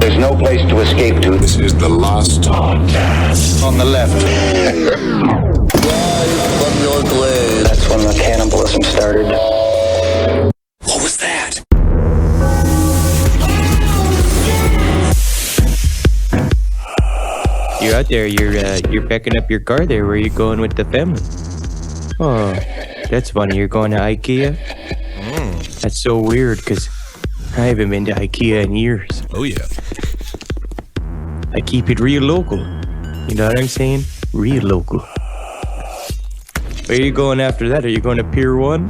There's no place to escape to. This is the last podcast. On the left. From your blade. That's when the cannibalism started. What was that? You're out there, you're packing up your car there. Where are you going with the family? Oh, that's funny. You're going to IKEA? That's so weird, because I haven't been to IKEA in years. Oh, yeah. I keep it real local. You know what I'm saying? Real local. Where are you going after that? Are you going to Pier 1?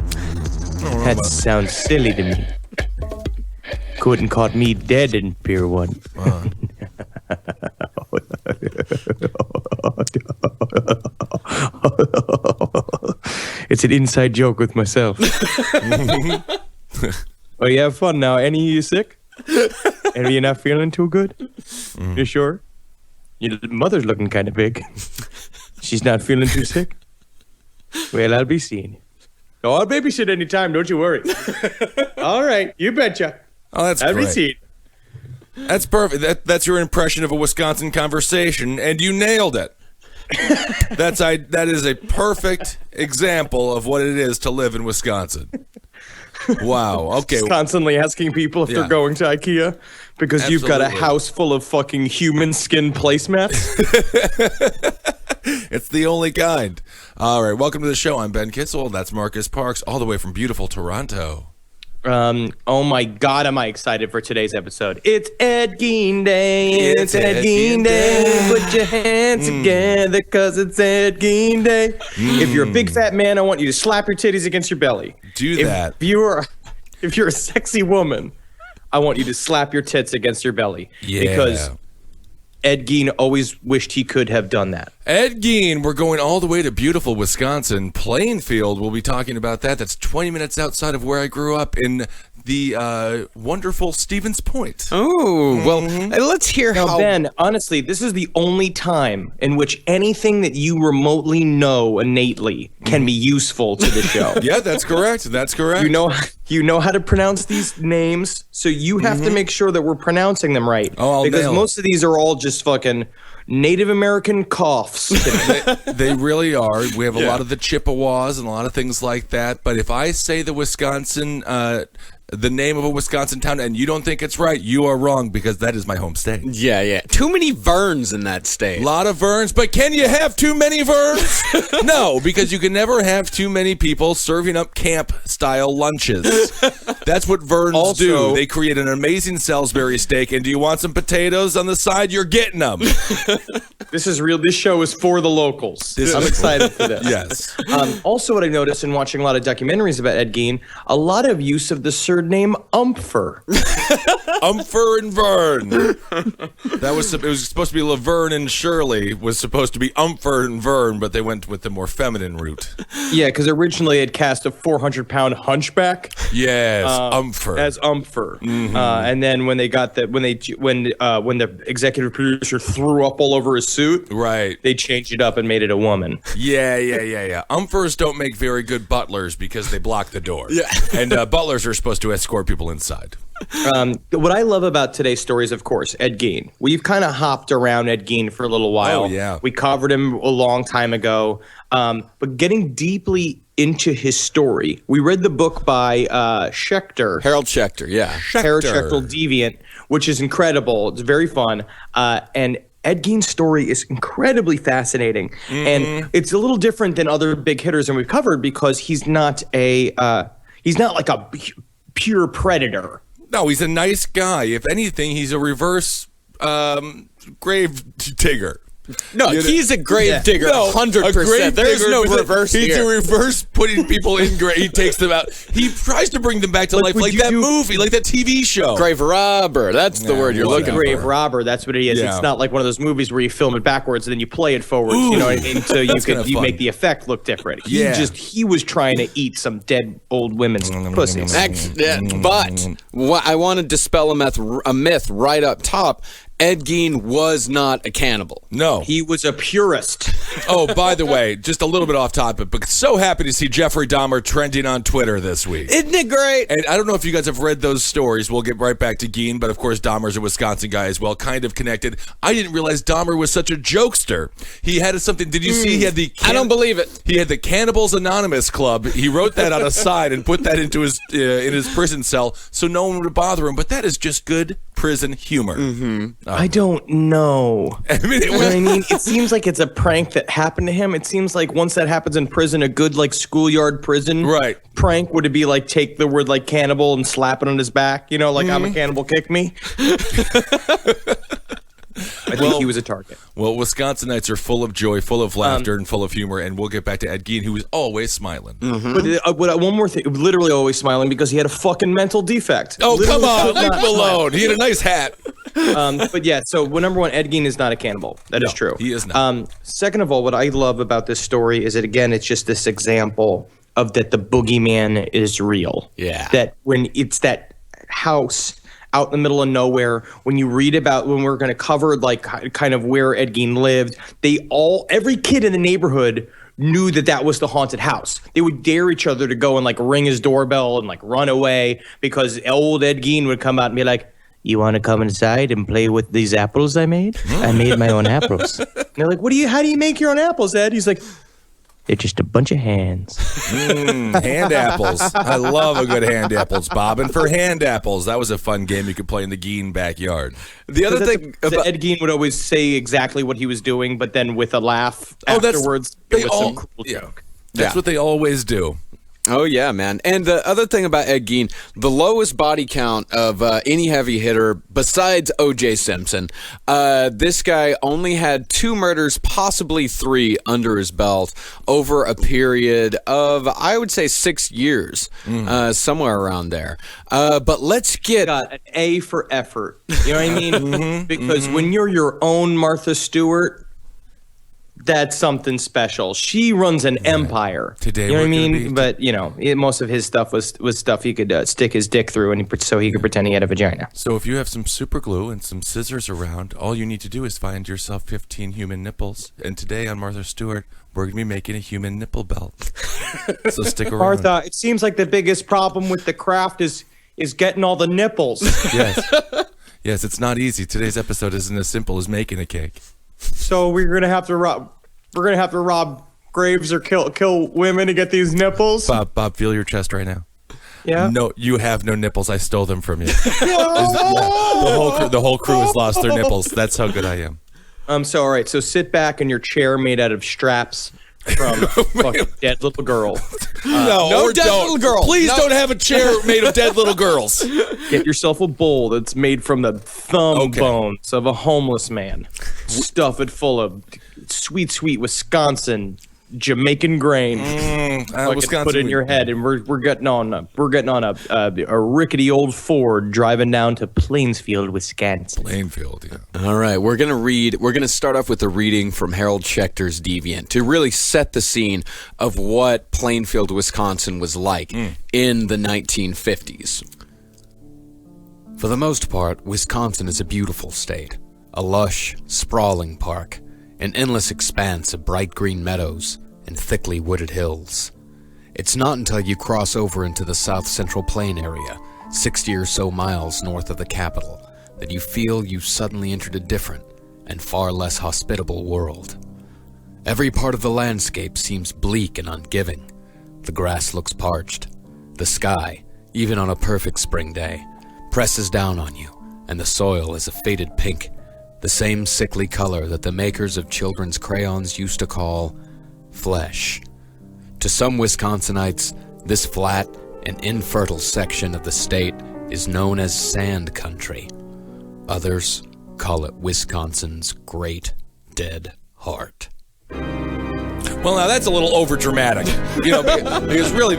That sounds silly to me. Couldn't caught me dead in Pier 1. It's an inside joke with myself. Oh, you have fun now. Any of you sick? Any of you not feeling too good? You sure? Your mother's looking kind of big. She's not feeling too sick? Well, I'll be seeing you. Oh, I'll babysit anytime, don't you worry. All right, you betcha. Oh, that's I'll be great. seeing. That's perfect. That's your impression of a Wisconsin conversation, and you nailed it. That is a perfect example of what it is to live in Wisconsin. Wow. Okay. Just constantly asking people if they're going to IKEA because you've got a Absolutely. house full of fucking human skin placemats. It's the only kind. All right. Welcome to the show. I'm Ben Kitzel. That's Marcus Parks, all the way from beautiful Toronto. Oh my God, am I excited for today's episode. It's Ed Gein Day. It's Ed Gein Day. Put your hands together because it's Ed Gein Day. If you're a big fat man, I want you to slap your titties against your belly. Do that. If you're a sexy woman, I want you to slap your tits against your belly. Yeah. Because Ed Gein always wished he could have done that. Ed Gein, we're going all the way to beautiful Wisconsin. Plainfield, we'll be talking about that. That's 20 minutes outside of where I grew up in the wonderful Stevens Point. Oh, well, let's hear Now, how... Ben, honestly, this is the only time in which anything that you remotely know innately can be useful to the show. Yeah, that's correct. That's correct. You know how to pronounce these names, so you have to make sure that we're pronouncing them right. Oh, I'll because nail it. most of these are all just fucking Native American coughs. They really are. We have a lot of the Chippewas and a lot of things like that. But if I say the Wisconsin, the name of a Wisconsin town, and you don't think it's right, you are wrong because that is my home state. Yeah. Too many Verns in that state. A lot of Verns, but can you have too many Verns? No, because you can never have too many people serving up camp-style lunches. That's what Verns Also- do. They create an amazing Salisbury steak, and do you want some potatoes on the side? You're getting them. This is real. This show is for the locals. I'm excited for this. Yes. Also, what I noticed in watching a lot of documentaries about Ed Gein, a lot of use of the surname Umpher. Umpher and Vern. It was supposed to be Laverne and Shirley. Was supposed to be Umpher and Vern, but they went with the more feminine route. Yeah, because originally it cast a 400-pound hunchback Yes, Umpher. as Umpher, and then when the executive producer threw up all over his suit, Right. they changed it up and made it a woman. Yeah. Umphers don't make very good butlers because they block the door. Yeah. And butlers are supposed to escort people inside. What I love about today's story is, of course, Ed Gein. We've kind of hopped around Ed Gein for a little while. Oh, yeah. We covered him a long time ago. But getting deeply into his story, we read the book by Schechter. Harold Schechter, yeah. Harold Schechter, Deviant, which is incredible. It's very fun. And Ed Gein's story is incredibly fascinating. And it's a little different than other big hitters that we've covered because he's not like a pure predator. No, he's a nice guy. If anything, he's a reverse grave digger. No, he's a grave digger, 100%. There's no reverse He's here. a reverse putting people in grave. He takes them out. He tries to bring them back to life, like that movie, like that TV show. Grave robber, that's the word you're looking for. Grave robber, that's what it is. Yeah. It's not like one of those movies where you film it backwards and then you play it forwards, you know what I mean? So you make the effect look different. He was trying to eat some dead old women's pussies. But I want to dispel a myth right up top. Ed Gein was not a cannibal. No. He was a purist. Oh, by the way, just a little bit off topic, but so happy to see Jeffrey Dahmer trending on Twitter this week. Isn't it great? And I don't know if you guys have read those stories. We'll get right back to Gein, but of course Dahmer's a Wisconsin guy as well, kind of connected. I didn't realize Dahmer was such a jokester. He had something. Did you see? He had the. I don't believe it. He had the Cannibals Anonymous Club. He wrote that on a side and put that into his in his prison cell, so no one would bother him. But that is just good prison humor. I don't know. I mean, You know what I mean? It seems like it's a prank that happened to him. It seems like once that happens in prison, a good like schoolyard prison prank would it be like take the word like cannibal and slap it on his back? You know, like I'm a cannibal, kick me. I think he was a target. Well, Wisconsinites are full of joy, full of laughter, and full of humor. And we'll get back to Ed Gein, who is always smiling. But one more thing, literally always smiling because he had a fucking mental defect. Oh, Literally come on. could Leave not him alone. He had a nice hat. But yeah, so number one, Ed Gein is not a cannibal. That is true. He is not. Second of all, what I love about this story is that, again, it's just this example of that the boogeyman is real. Yeah. That when it's that house out in the middle of nowhere, when you read about when we're going to cover like kind of where Ed Gein lived, every kid in the neighborhood knew that was the haunted house. They would dare each other to go and like ring his doorbell and like run away because old Ed Gein would come out and be like, "You want to come inside and play with these apples I made? I made my own apples." And they're like, how do you make your own apples, Ed? He's like, "They're just a bunch of hands." Hand apples. I love a good hand apples, Bob. And for hand apples, that was a fun game you could play in the Gein backyard. The other thing about Ed Gein would always say exactly what he was doing, but then with a laugh afterwards, it was some cruel joke. That's what they always do. Oh, yeah, man. And the other thing about Ed Gein, the lowest body count of any heavy hitter besides O.J. Simpson, this guy only had 2 murders, possibly 3 under his belt over a period of, I would say, 6 years, somewhere around there. But let's get... Got an A for effort. You know what I mean? Because when you're your own Martha Stewart... that's something special. She runs an empire. Today, you know what I we're gonna mean? But you know, most of his stuff was stuff he could stick his dick through, and so he could pretend he had a vagina. So if you have some super glue and some scissors around, all you need to do is find yourself 15 human nipples. And today on Martha Stewart, we're gonna be making a human nipple belt. So stick around. Martha, it seems like the biggest problem with the craft is getting all the nipples. Yes, it's not easy. Today's episode isn't as simple as making a cake. So we're gonna have to rob graves or kill women to get these nipples. Bob, feel your chest right now. Yeah. No, you have no nipples. I stole them from you. The whole crew has lost their nipples. That's how good I am. So all right. So sit back in your chair made out of straps from fucking dead little girl. No dead little girl. Please don't have a chair made of dead little girls. Get yourself a bowl that's made from the thumb bones of a homeless man. Stuff it full of sweet Wisconsin Jamaican grain. Wisconsin, put it in your head, and we're getting on a rickety old Ford driving down to Plainsfield, Wisconsin. Plainfield, yeah. All right, we're going to start off with a reading from Harold Schechter's Deviant to really set the scene of what Plainfield, Wisconsin was like in the 1950s. For the most part, Wisconsin is a beautiful state. A lush, sprawling park, an endless expanse of bright green meadows and thickly wooded hills. It's not until you cross over into the South Central Plain area, 60 or so miles north of the capital, that you feel you've suddenly entered a different and far less hospitable world. Every part of the landscape seems bleak and ungiving. The grass looks parched. The sky, even on a perfect spring day, presses down on you, and the soil is a faded pink, the same sickly color that the makers of children's crayons used to call flesh. To some Wisconsinites, this flat and infertile section of the state is known as sand country. Others call it Wisconsin's great dead heart. Well, now that's a little over dramatic, because really,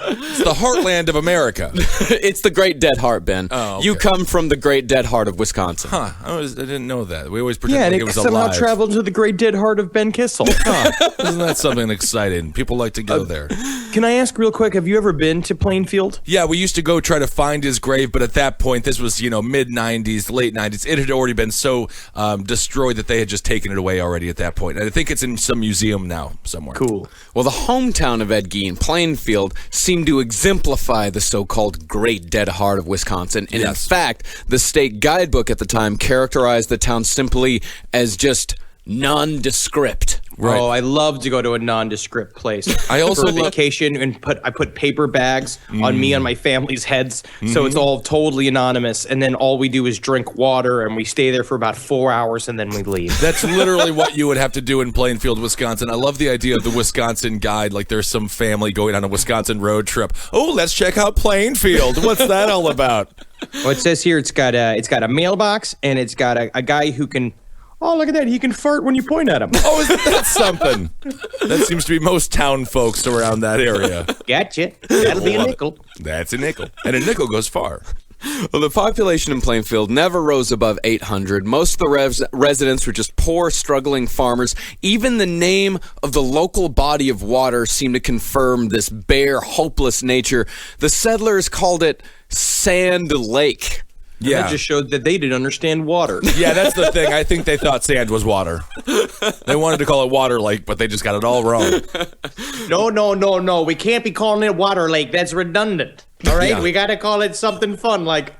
It's the heartland of America. It's the Great Dead Heart, Ben. Oh, okay. You come from the Great Dead Heart of Wisconsin. Huh. I didn't know that. We always pretend Yeah, and like it it was somehow alive. traveled to the great dead heart of Ben Kissel. Huh. Isn't that something exciting? People like to go there. Can I ask real quick, have you ever been to Plainfield? Yeah, we used to go try to find his grave, but at that point, this was, mid-'90s, late 90s. It had already been so destroyed that they had just taken it away already at that point. And I think it's in some museum now somewhere. Cool. Well, the hometown of Ed Gein, Plainfield, seemed to exemplify the so-called Great Dead Heart of Wisconsin. And in fact, the state guidebook at the time characterized the town simply as just nondescript. Right. Oh, I love to go to a nondescript place. I also for vacation and I put paper bags on me and my family's heads, so it's all totally anonymous. And then all we do is drink water, and we stay there for about 4 hours, and then we leave. That's literally what you would have to do in Plainfield, Wisconsin. I love the idea of the Wisconsin guide, like there's some family going on a Wisconsin road trip. Oh, let's check out Plainfield. What's that all about? Well, it says here it's got a mailbox, and it's got a guy who can. Oh, look at that. He can fart when you point at him. Oh, isn't that something? That seems to be most town folks around that area. Gotcha. That'll be a nickel. That's a nickel. And a nickel goes far. Well, the population in Plainfield never rose above 800. Most of the residents were just poor, struggling farmers. Even the name of the local body of water seemed to confirm this bare, hopeless nature. The settlers called it Sand Lake. Yeah. That just showed that they didn't understand water. Yeah, that's the thing. I think they thought sand was water. They wanted to call it Water Lake, but they just got it all wrong. No. We can't be calling it Water Lake. That's redundant. All right? Yeah. We got to call it something fun like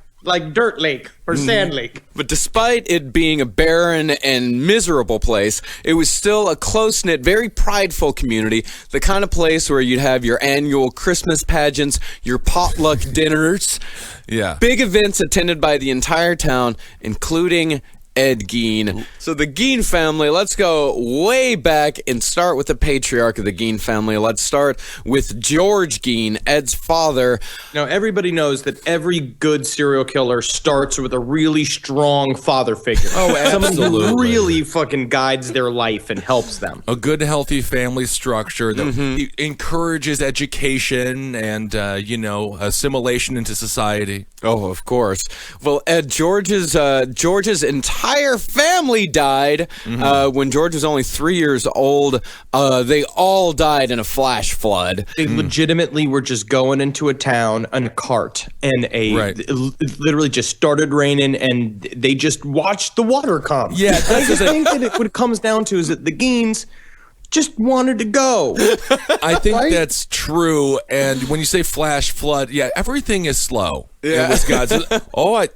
Dirt Lake or Sand Lake. But despite it being a barren and miserable place, it was still a close-knit, very prideful community, the kind of place where you'd have your annual Christmas pageants, your potluck dinners, big events attended by the entire town, including Ed Gein. So the Gein family, let's go way back and start with the patriarch of the Gein family. Let's start with George Gein, Ed's father. Now, everybody knows that every good serial killer starts with a really strong father figure. Oh, Someone who absolutely. really fucking guides their life and helps them. A good, healthy family structure that encourages education and, assimilation into society. Oh, of course. Well, Ed, George's entire family died when George was only 3 years old. They all died in a flash flood. They legitimately were just going into a town on a cart, and it literally just started raining, and they just watched the water come. Yeah, I just think that what it comes down to is that the Geins just wanted to go. I think that's true. And when you say flash flood, everything is slow. Yeah. In Wisconsin.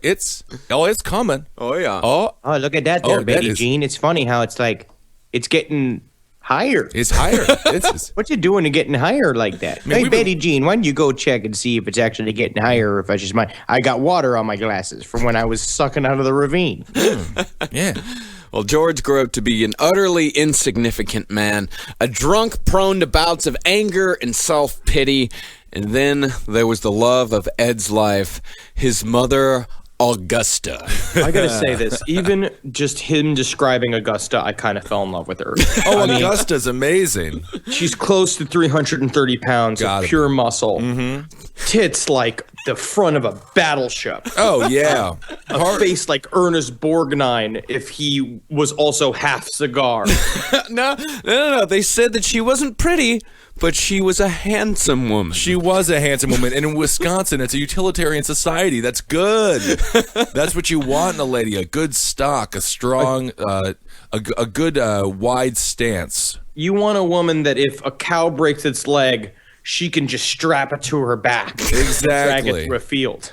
It's coming. Oh, yeah. Oh, Look at that there, that baby is- Gene. It's funny how it's like, it's getting higher. it's higher. It's What you doing to getting higher like that? Man, Hey, we've been- Betty Jean, why don't you go check and see if it's actually getting higher or if I just might. I got water on my glasses from when I was sucking out of the ravine. yeah. Well, George grew up to be an utterly insignificant man, a drunk prone to bouts of anger and self-pity. And then there was the love of Ed's life, his mother, Augusta. I gotta say this, even just him describing Augusta, I kind of fell in love with her. Oh, Augusta's amazing. She's close to 330 pounds Got of it. pure muscle. Tits like the front of a battleship. Oh, yeah. A face like Ernest Borgnine if he was also half cigar. No. They said that she wasn't pretty, but she was a handsome woman. She was a handsome woman. And in Wisconsin, it's a utilitarian society. That's good. That's what you want in a lady. A good stock, a strong, a good wide stance. You want a woman that if a cow breaks its leg, she can just strap it to her back. Drag Exactly. it through a field.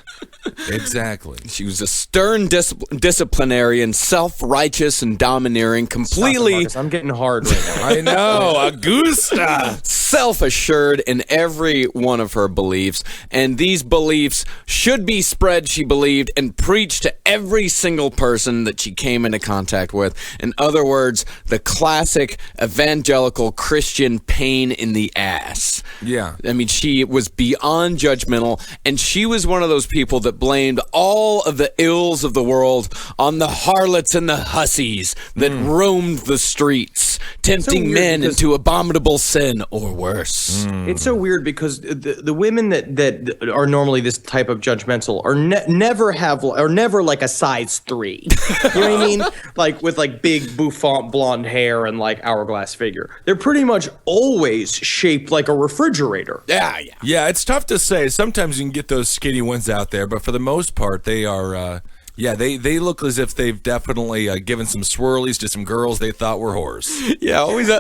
Exactly. She was a stern disciplinarian, self-righteous and domineering, completely Marcus, I'm getting hard right now. I know. Augusta. self-assured in every one of her beliefs. And these beliefs should be spread, she believed, and preached to every single person that she came into contact with. In other words, the classic evangelical Christian pain in the ass. Yeah. Yeah. I mean, she was beyond judgmental, and she was one of those people that blamed all of the ills of the world on the harlots and the hussies that roamed the streets, tempting weird men because- into abominable sin or worse. It's so weird because the women that are normally this type of judgmental are never like a size 3. You know what I mean? Like with like big bouffant blonde hair and like hourglass figure. They're pretty much always shaped like a refrigerator. Yeah. Yeah, it's tough to say. Sometimes you can get those skinny ones out there, but for the most part, they are. They look as if they've definitely given some swirlies to some girls they thought were whores. Yeah, always that.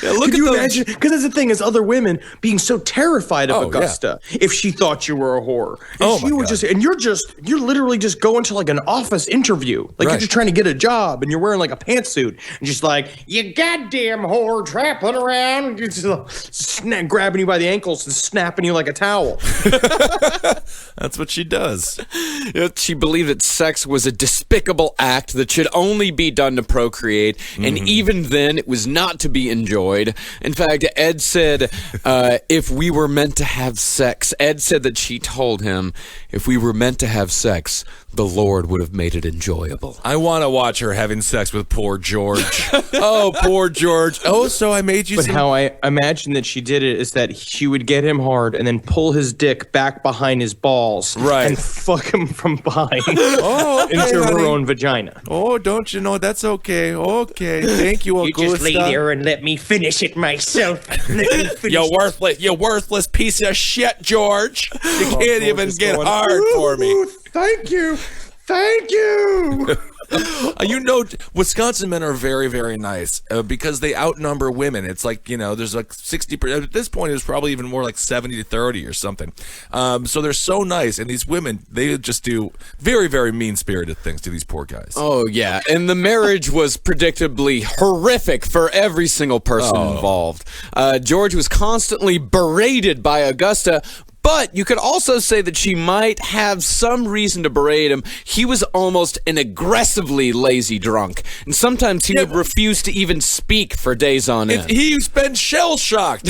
Yeah, look Could at you those. imagine? Because that's the thing is other women being so terrified of Oh, Augusta if she thought you were a whore. And Oh, she my would God. you're literally just going to like an office interview. Like Right. you're just trying to get a job and you're wearing like a pantsuit and just like, you goddamn whore trapping around, just grabbing you by the ankles and snapping you like a towel. That's what she does. She believed that sex was a despicable act that should only be done to procreate, and even then, it was not to be enjoyed. In fact, Ed said, if we were meant to have sex, Ed said that she told him, if we were meant to have sex, the Lord would have made it enjoyable. I want to watch her having sex with poor George. Oh, poor George. Oh, so I made you But some... how I imagine that she did it is that she would get him hard and then pull his dick back behind his balls Right. and fuck him from behind Oh, okay, into honey. her own vagina. Oh, don't you know? That's okay. Okay. Thank you, You just lay Augusta. there and let me finish it myself. Let me finish You worthless piece of shit, George. You can't even get hard for me. Ooh, thank you. Thank you. You know, Wisconsin men are very, very nice because they outnumber women. It's like, there's like 60%. At this point, it's probably even more like 70-30 or something. So they're so nice. And these women, they just do very, very mean-spirited things to these poor guys. Oh, yeah. And the marriage was predictably horrific for every single person involved. George was constantly berated by Augusta, but you could also say that she might have some reason to berate him. He was almost an aggressively lazy drunk, and sometimes he would refuse to even speak for days on end. He's been shell-shocked.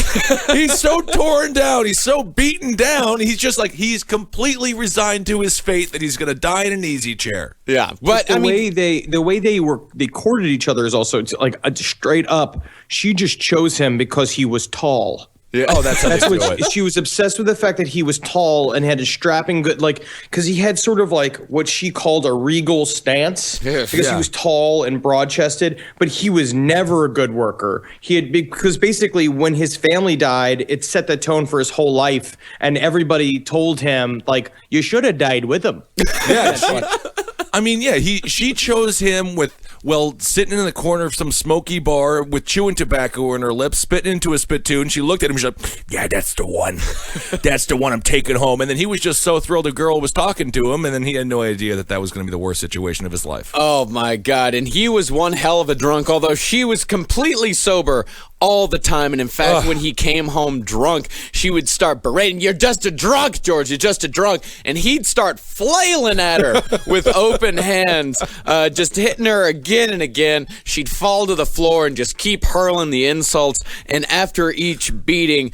He's so torn down. He's so beaten down. He's just like, he's completely resigned to his fate that he's going to die in an easy chair. Yeah, but the way they courted each other is also like straight up. She just chose him because he was tall. Yeah. Oh, that's how they do what it. she was obsessed with, the fact that he was tall and had a strapping good, like, because he had sort of like what she called a regal stance, because Yeah. he was tall and broad chested, but he was never a good worker. Because basically when his family died, it set the tone for his whole life, and everybody told him like, you should have died with him. Yeah, she chose him with, sitting in the corner of some smoky bar with chewing tobacco in her lips, spitting into a spittoon. She looked at him, she's like, yeah, that's the one. That's the one I'm taking home. And then he was just so thrilled a girl was talking to him, and then he had no idea that was going to be the worst situation of his life. Oh, my God. And he was one hell of a drunk, although she was completely sober all the time. And in fact, when he came home drunk, she would start berating, you're just a drunk, George, you're just a drunk. And he'd start flailing at her with open hands, just hitting her again and again. She'd fall to the floor and just keep hurling the insults. And after each beating,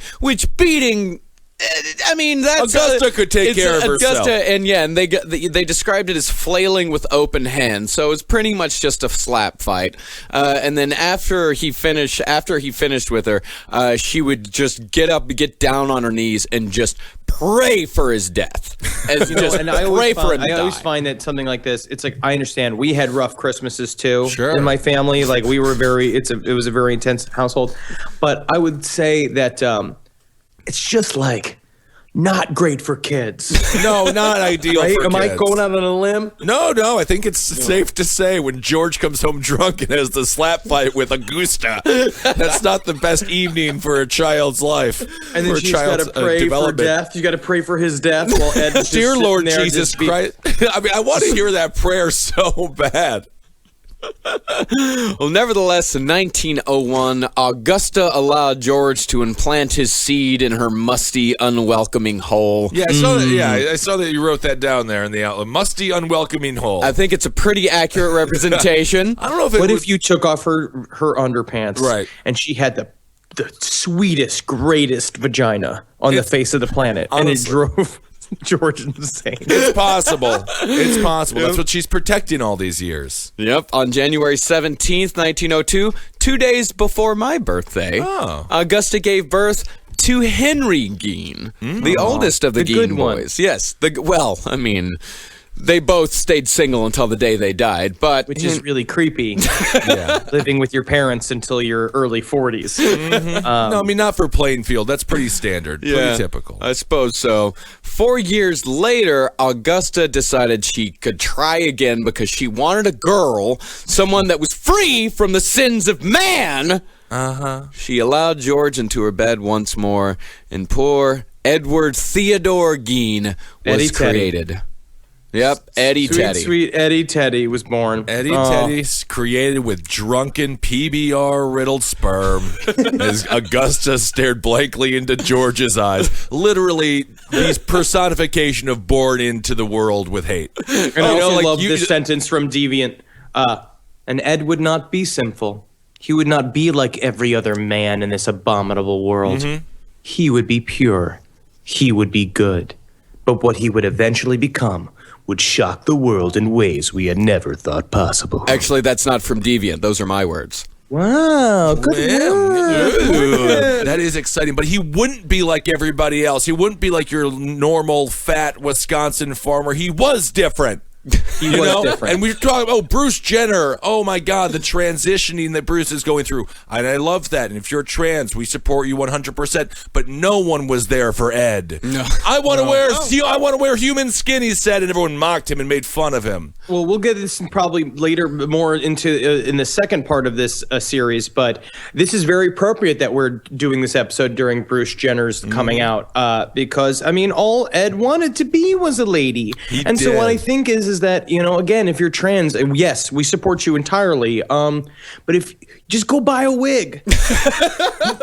I mean, that's Augusta could take care of herself. And they described it as flailing with open hands. So it was pretty much just a slap fight. And then after he finished with her, she would just get down on her knees and just pray for his death. As you just And I pray for him to always die. find that something like this, it's like, I understand we had rough Christmases too Sure. in my family. Like we were it was a very intense household, but I would say that it's just like not great for kids. No, not ideal Right? for Am I kids. going out on a limb? No, I think it's safe to say when George comes home drunk and has the slap fight with Augusta, that's not the best evening for a child's life. And then for a she's got child's, to pray for development. death. You got to pray for his death while Ed is just Dear sitting Lord there Jesus just Christ. I mean, I want to hear that prayer so bad. Well, nevertheless, in 1901, Augusta allowed George to implant his seed in her musty, unwelcoming hole. Yeah, I saw that. Yeah, I saw that you wrote that down there in the outline. Musty, unwelcoming hole. I think it's a pretty accurate representation. I don't know if it What was, if you took off her underpants, Right. and she had the the sweetest, greatest vagina on the face of the planet, and it drove George insane. It's possible. It's possible. That's what she's protecting all these years. Yep. On January 17th, 1902, 2 days before my birthday, Augusta gave birth to Henry Gein, the oldest of the Gein good one. boys. Yes. They both stayed single until the day they died, but Which is really creepy. Living with your parents until your early 40s. No, I mean, not for Plainfield. That's pretty standard. Pretty typical. I suppose so. 4 years later, Augusta decided she could try again because she wanted a girl, someone that was free from the sins of man. She allowed George into her bed once more, and poor Edward Theodore Gein was Eddie Teddy. created. Yep, Eddie Teddy. Sweet Eddie Teddy was born. Eddie Teddy's created with drunken PBR-riddled sperm as Augusta stared blankly into George's eyes. Literally, these personification of born into the world with hate. And I also love this sentence from Deviant. And Ed would not be sinful. He would not be like every other man in this abominable world. He would be pure. He would be good. But what he would eventually become would shock the world in ways we had never thought possible. Actually, that's not from Deviant. Those are my words. Wow, good work. That is exciting, but he wouldn't be like everybody else. He wouldn't be like your normal, fat Wisconsin farmer. He was different. He was different. And we were talking, Bruce Jenner. Oh, my God, the transitioning that Bruce is going through. And I love that. And if you're trans, we support you 100%. But no one was there for Ed. No. I want to wear human skin, he said, and everyone mocked him and made fun of him. Well, we'll get this probably later more into in the second part of this series, but this is very appropriate that we're doing this episode during Bruce Jenner's coming out because, I mean, all Ed wanted to be was a lady. So what I think is that, again, if you're trans, yes, we support you entirely, but if just go buy a wig.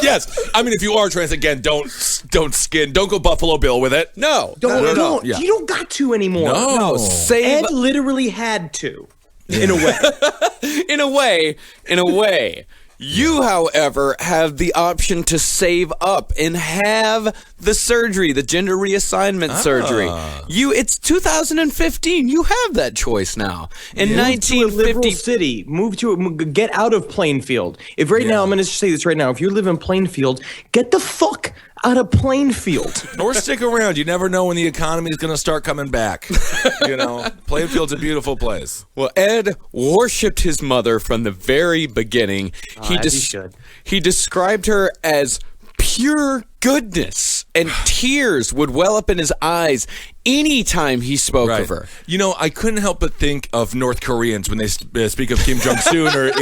Yes. I mean, if you are trans, again, don't go Buffalo Bill with it. No. Don't. Yeah. You don't got to anymore. No. Ed literally had to, in a way. In a way. You, however, have the option to save up and have the surgery, the gender reassignment surgery. It's 2015. You have that choice now. In 1950, city, get out of Plainfield. If now, I'm going to say this right now. If you live in Plainfield, get the fuck out of Plainfield. Or stick around. You never know when the economy is going to start coming back. Plainfield's a beautiful place. Well, Ed worshipped his mother from the very beginning. He described her as pure goodness, and tears would well up in his eyes anytime he spoke of her. I couldn't help but think of North Koreans when they speak of Kim Jong-un or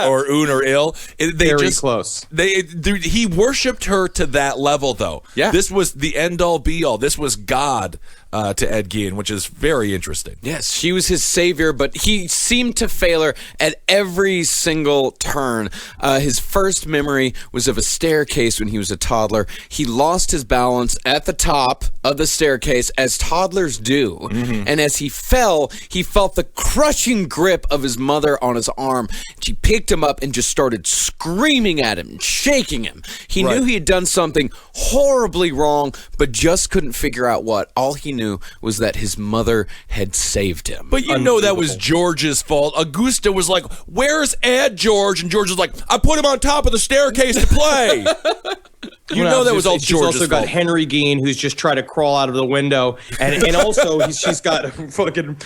or Un or Il. Very close. He worshipped her to that level, though. Yeah. This was the end-all, be-all. This was God to Ed Gein, which is very interesting. Yes, she was his savior, but he seemed to fail her at every single turn. His first memory was of a staircase when he was a toddler. He lost his balance at the top of the staircase, as toddlers do. And as he fell, he felt the crushing grip of his mother on his arm. She picked him up and just started screaming at him, shaking him. He knew he had done something horribly wrong, but just couldn't figure out what. All he knew was that his mother had saved him. But that was George's fault. Augusta was like, "Where's Ed, George?" And George was like, "I put him on top of the staircase to play." That was all George's fault. She's also got Henry Gein, who's just trying to crawl out of the window, and also she's got fucking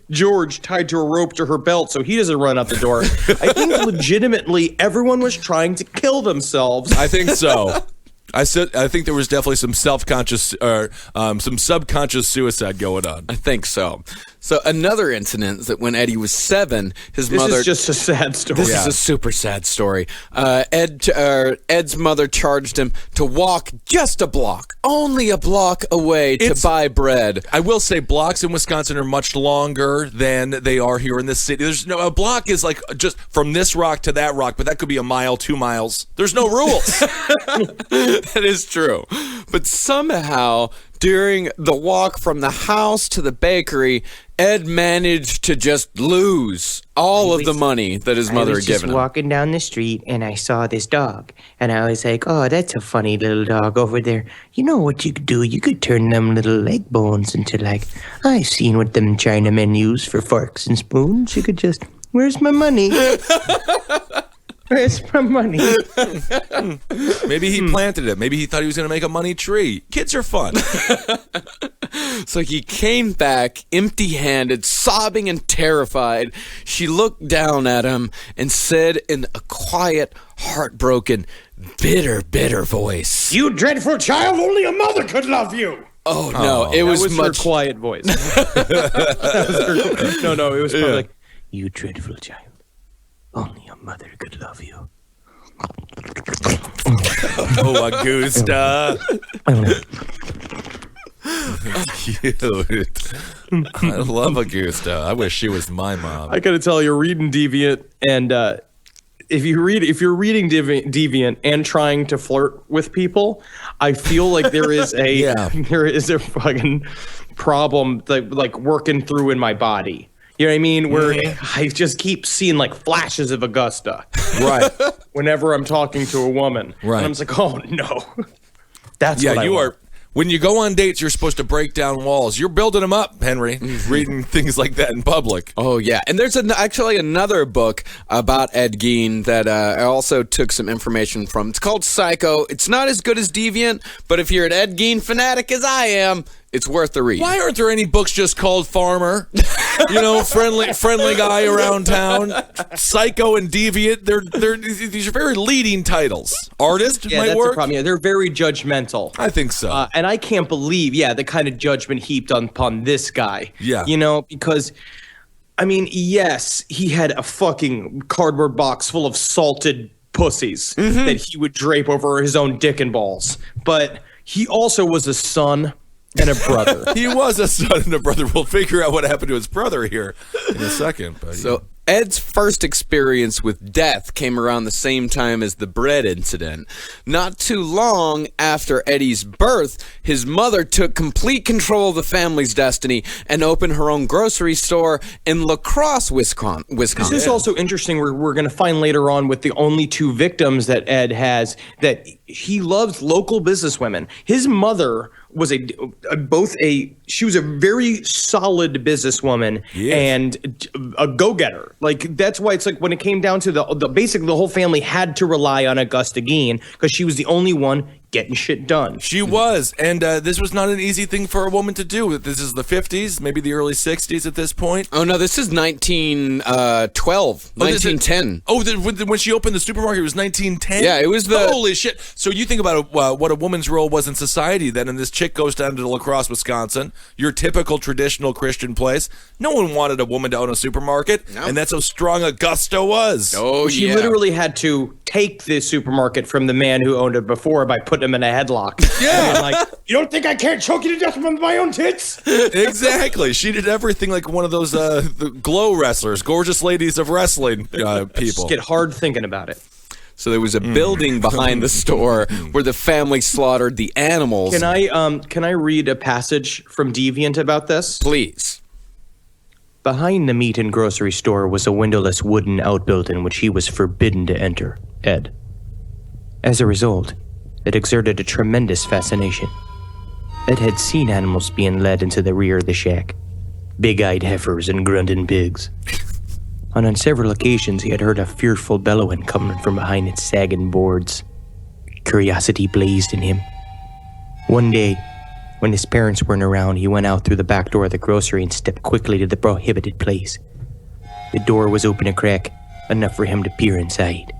George tied to a rope to her belt so he doesn't run out the door. I think legitimately everyone was trying to kill themselves. I think so. I think there was definitely some self-conscious or some subconscious suicide going on. I think so. So another incident is that when Eddie was 7, his mother... This is just a sad story. This is a super sad story. Ed's mother charged him to walk just a block, only a block away to buy bread. I will say blocks in Wisconsin are much longer than they are here in this city. A block is like just from this rock to that rock, but that could be a mile, 2 miles. There's no rules. That is true. But somehow During the walk from the house to the bakery, Ed managed to just lose all of the money that his mother had given I was just him. walking down the street and I saw this dog. And I was like, oh, that's a funny little dog over there. You know what you could do? You could turn them little leg bones into like, I've seen what them Chinamen use for forks and spoons. You could just, where's my money? Where's my money? Maybe he planted it. Maybe he thought he was going to make a money tree. Kids are fun. So he came back empty-handed, sobbing and terrified. She looked down at him and said in a quiet, heartbroken, bitter voice, You dreadful child, only a mother could love you. "Oh no, it That was was much her quiet voice. That was her, no, it was probably like, You dreadful child. Only a mother could love you. Oh, Augusta. Cute. I love Augusta. I wish she was my mom. I gotta tell you, reading Deviant, and if you're reading Deviant and trying to flirt with people, I feel like there is a there is a fucking problem that like working through in my body. You know what I mean? Where I just keep seeing like flashes of Augusta. Right. Whenever I'm talking to a woman. Right. And I'm just like, oh no. That's Yeah, what I you want. are. When you go on dates, you're supposed to break down walls. You're building them up, Henry, reading things like that in public. Oh, yeah. And there's actually another book about Ed Gein that I also took some information from. It's called Psycho. It's not as good as Deviant, but if you're an Ed Gein fanatic as I am, it's worth the read. Why aren't there any books just called Farmer? You know, friendly guy around town. Psycho and Deviant. These are very leading titles. Artist Yeah, might that's work. the problem. Yeah, they're very judgmental. I think so. And I can't believe, the kind of judgment heaped upon this guy. Yeah. You know, because, I mean, yes, he had a fucking cardboard box full of salted pussies that he would drape over his own dick and balls. But he also was a son and a brother. He was a son and a brother. We'll figure out what happened to his brother here in a second. But So Ed's first experience with death came around the same time as the bread incident. Not too long after Eddie's birth, his mother took complete control of the family's destiny and opened her own grocery store in La Crosse, Wisconsin. This is also interesting. We're going to find later on with the only two victims that Ed has that he loves local businesswomen. His mother was she was a very solid businesswoman and a go-getter. Like that's why it's like when it came down to basically the whole family had to rely on Augusta Gein because she was the only one getting shit done. she was, and this was not an easy thing for a woman to do. This is the 50s, maybe the early 60s at this point. Oh, no, this is 1912, 1910. When she opened the supermarket, it was 1910? Yeah, it was Holy shit. So you think about what a woman's role was in society then, and this chick goes down to La Crosse, Wisconsin, your typical traditional Christian place. No one wanted a woman to own a supermarket, and that's how strong Augusta was. Oh, She yeah. literally had to take the supermarket from the man who owned it before by putting him in a headlock. Yeah. And like, You don't think I can't choke you to death with my own tits? Exactly. She did everything like one of those the glow wrestlers, gorgeous ladies of wrestling people. just get hard thinking about it. So there was a building behind the store where the family slaughtered the animals. Can I read a passage from Deviant about this? Please. Behind the meat and grocery store was a windowless wooden outbuilding which he was forbidden to enter, Ed. As a result, it exerted a tremendous fascination. Ed had seen animals being led into the rear of the shack, big-eyed heifers and grunting pigs. And on several occasions he had heard a fearful bellowing coming from behind its sagging boards. Curiosity blazed in him. One day, when his parents weren't around, he went out through the back door of the grocery and stepped quickly to the prohibited place. The door was open a crack, enough for him to peer inside.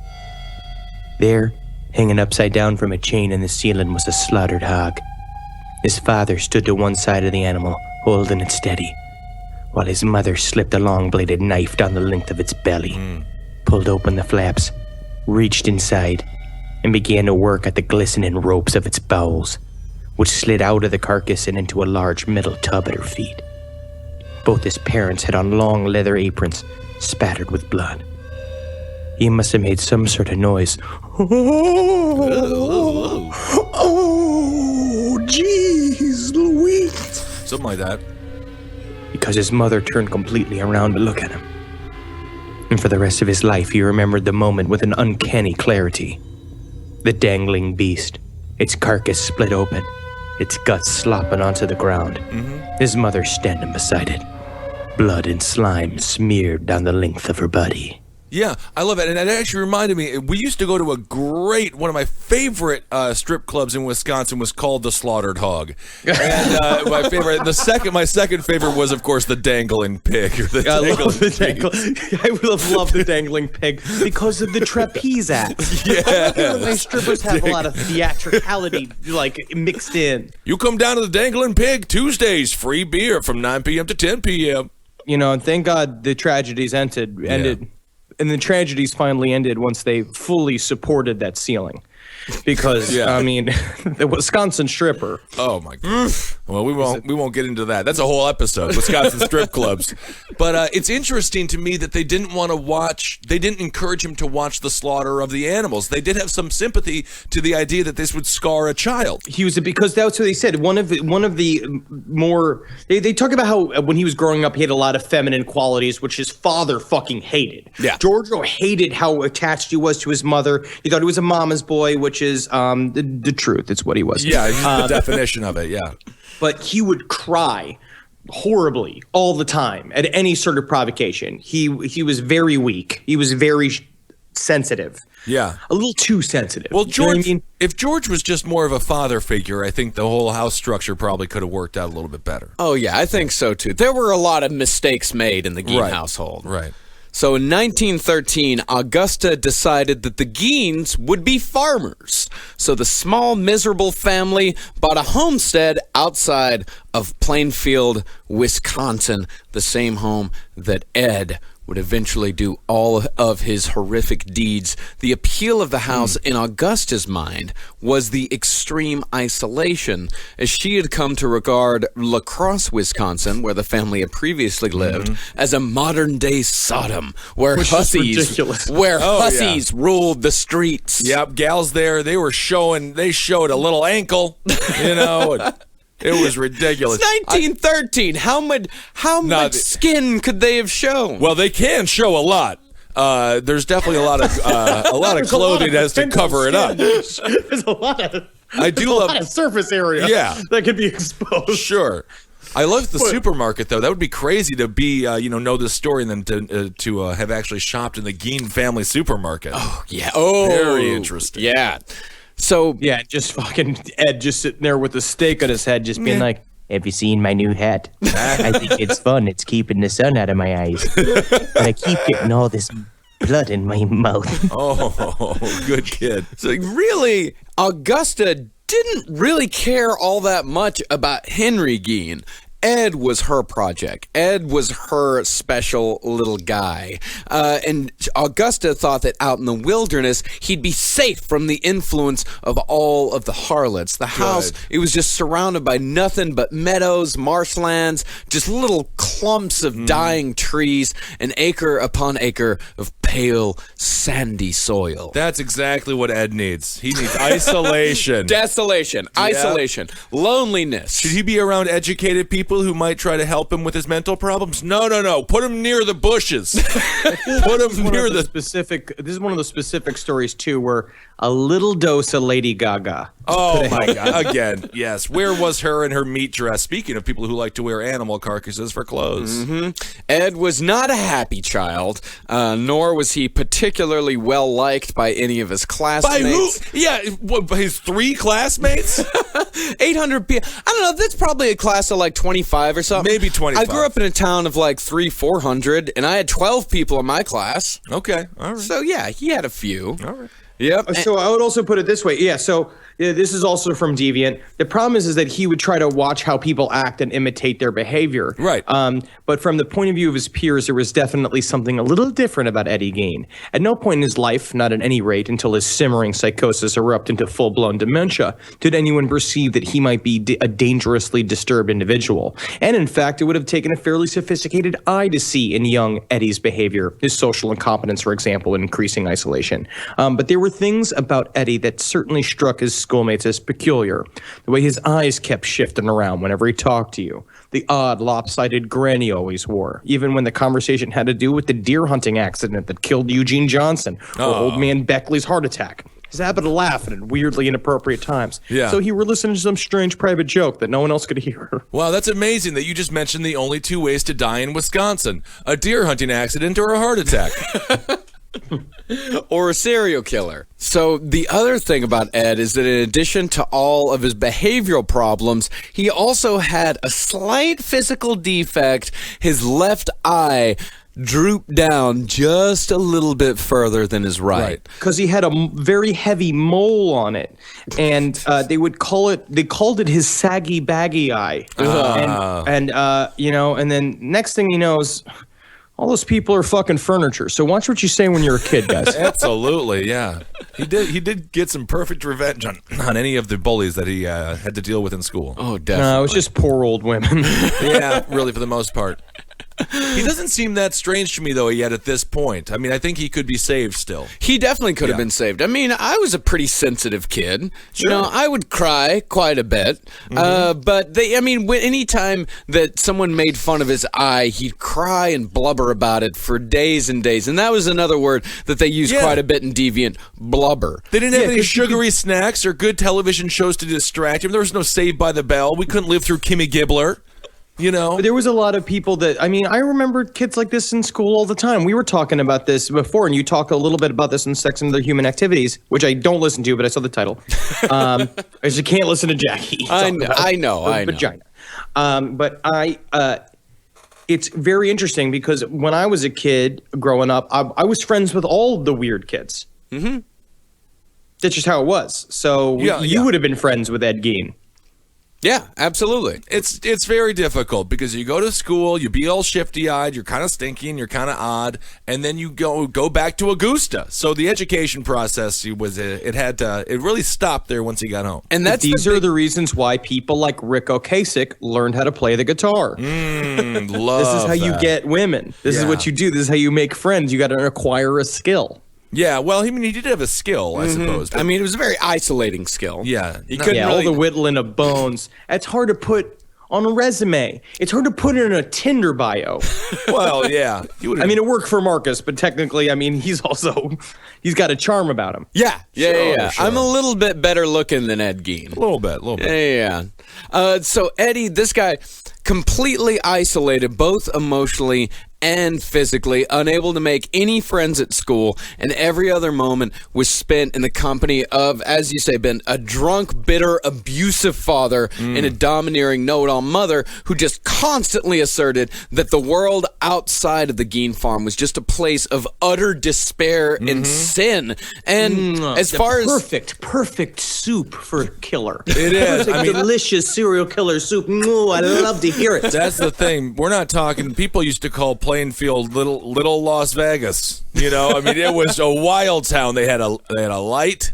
There, hanging upside down from a chain in the ceiling, was a slaughtered hog. His father stood to one side of the animal, holding it steady, while his mother slipped a long-bladed knife down the length of its belly, pulled open the flaps, reached inside, and began to work at the glistening ropes of its bowels, which slid out of the carcass and into a large metal tub at her feet. Both his parents had on long leather aprons, spattered with blood. He must have made some sort of noise. Oh, jeez, Something like that. because his mother turned completely around to look at him. And for the rest of his life, he remembered the moment with an uncanny clarity. The dangling beast, its carcass split open, its guts slopping onto the ground. His mother standing beside it, blood and slime smeared down the length of her body. Yeah, I love it. And it actually reminded me, we used to go to one of my favorite strip clubs in Wisconsin was called the Slaughtered Hog. And my second favorite was, of course, the Dangling Pig. Or the I love the Dangling dangling. I love the dangling pig because of the trapeze act. Yeah. My strippers have a lot of theatricality, like mixed in. You come down to the Dangling Pig Tuesdays, free beer from 9 p.m. to 10 p.m. You know, and thank God the tragedies ended. And the tragedies finally ended once they fully supported that ceiling. Because, I mean, the Wisconsin stripper. Oh my God! Well, we won't get into that. That's a whole episode, Wisconsin strip clubs. But it's interesting to me that they didn't want to watch. They didn't encourage him to watch the slaughter of the animals. They did have some sympathy to the idea that this would scar a child. Because that's what they said. One of the more they talk about how when he was growing up he had a lot of feminine qualities, which his father fucking hated. Yeah. Giorgio hated how attached he was to his mother. He thought he was a mama's boy, which is the truth. It's what he was. Yeah, the definition of it. Yeah. But he would cry horribly all the time at any sort of provocation. He was very weak. He was very sensitive. Yeah. A little too sensitive. Well, You know what George, I mean? if George was just more of a father figure, I think the whole house structure probably could have worked out a little bit better. Oh, yeah, I think so, too. There were a lot of mistakes made in the Geen Right. household. Right. So in 1913, Augusta decided that the Geens would be farmers. So the small, miserable family bought a homestead outside of Plainfield, Wisconsin, the same home that Ed would eventually do all of his horrific deeds. The appeal of the house in Augusta's mind was the extreme isolation, as she had come to regard La Crosse, Wisconsin, where the family had previously lived, as a modern-day Sodom, where Which is hussies, ridiculous. ruled the streets. Yep, gals there, they showed a little ankle, you know. And it was ridiculous. It's 1913. How much skin could they have shown? Well, they can show a lot. There's definitely a lot of clothing that has to cover it up. There's a lot of surface area that could be exposed. Sure. I love the supermarket, though. That would be crazy to be, know this story and then to have actually shopped in the Geen family supermarket. Oh, yeah. Oh, very interesting. Yeah. So Yeah, just fucking Ed just sitting there with a steak on his head, just being like, "Have you seen my new hat? I think it's fun. It's keeping the sun out of my eyes. But I keep getting all this blood in my mouth." Oh, good kid. So really, Augusta didn't really care all that much about Henry Geen. Ed was her project. Ed was her special little guy. And Augusta thought that out in the wilderness, he'd be safe from the influence of all of the harlots. The house, it was just surrounded by nothing but meadows, marshlands, just little clumps of dying trees, and acre upon acre of pale, sandy soil. That's exactly what Ed needs. He needs isolation. Desolation, isolation, loneliness. Should he be around educated people who might try to help him with his mental problems? No. Put him near the bushes. Put him near the specific. This is one of the specific stories too, where a little dose of Lady Gaga. Oh my God! Again, yes. Where was her in her meat dress? Speaking of people who like to wear animal carcasses for clothes, Ed was not a happy child, nor was he particularly well liked by any of his classmates. by who? Yeah, what, his 3 classmates. 800 people. I don't know. That's probably a class of like 25 or something. Maybe 25. I grew up in a town of like 400, and I had 12 people in my class. Okay, all right. So yeah, he had a few. All right. Yep. So I would also put it this way. Yeah, so this is also from Deviant. The problem is that he would try to watch how people act and imitate their behavior. Right. But from the point of view of his peers, there was definitely something a little different about Eddie Geen. At no point in his life, not at any rate until his simmering psychosis erupted into full-blown dementia, did anyone perceive that he might be a dangerously disturbed individual. And in fact, it would have taken a fairly sophisticated eye to see in young Eddie's behavior, his social incompetence, for example, and increasing isolation. But there were things about Eddie that certainly struck as schoolmates as peculiar. The way his eyes kept shifting around whenever he talked to you. The odd, lopsided grin he always wore, even when the conversation had to do with the deer hunting accident that killed Eugene Johnson or old man Beckley's heart attack. His habit of laughing at weirdly inappropriate times. Yeah. So he would listen to some strange private joke that no one else could hear. Wow, that's amazing that you just mentioned the only two ways to die in Wisconsin: a deer hunting accident or a heart attack. Or a serial killer. So the other thing about Ed is that in addition to all of his behavioral problems, he also had a slight physical defect. His left eye drooped down just a little bit further than his right. Because he had a very heavy mole on it, and they called it his saggy baggy eye. And then next thing he knows, all those people are fucking furniture. So watch what you say when you're a kid, guys. Absolutely, yeah. He did get some perfect revenge on any of the bullies that he had to deal with in school. Oh, definitely. No, it was just poor old women. Yeah, really, for the most part. He doesn't seem that strange to me, though, yet at this point. I mean, I think he could be saved still. He definitely could have been saved. I mean, I was a pretty sensitive kid. Sure. You know, I would cry quite a bit. But anytime that someone made fun of his eye, he'd cry and blubber about it for days and days. And that was another word that they used quite a bit in Deviant, blubber. They didn't have any sugary snacks or good television shows to distract him. There was no Saved by the Bell. We couldn't live through Kimmy Gibbler. You know, there was a lot of people that, I mean, I remember kids like this in school all the time. We were talking about this before, and you talk a little bit about this in Sex and Other Human Activities, which I don't listen to, but I saw the title. Because you can't listen to Jackie. I know. Vagina. It's very interesting because when I was a kid growing up, I was friends with all of the weird kids. Mm-hmm. That's just how it was. So you would have been friends with Ed Gein. Yeah, absolutely. It's very difficult because you go to school, you be all shifty-eyed, you're kind of stinky and you're kind of odd, and then you go back to Augusta. So the education process it really stopped there once he got home. And these are the reasons why people like Rick Ocasek learned how to play the guitar. Love this is how you get women. This is what you do. This is how you make friends. You got to acquire a skill. Yeah, well, he did have a skill, I suppose. I mean, it was a very isolating skill. Yeah. He couldn't all the whittling of bones. That's hard to put on a resume. It's hard to put in a Tinder bio. Well, yeah. I mean, it worked for Marcus, but technically, I mean, he's got a charm about him. Yeah. Sure. I'm a little bit better looking than Ed Gein. A little bit. Yeah. So Eddie, this guy, completely isolated, both emotionally and physically, unable to make any friends at school, and every other moment was spent in the company of, as you say, Ben, a drunk, bitter, abusive father and a domineering know-it-all mother who just constantly asserted that the world outside of the Gein farm was just a place of utter despair and sin. And as far as perfect soup for a killer. It is. I mean, delicious serial killer soup. I love to hear it. That's the thing. We're not talking. People used to call Plainfield little Las Vegas. You know, I mean, it was a wild town. They had a light,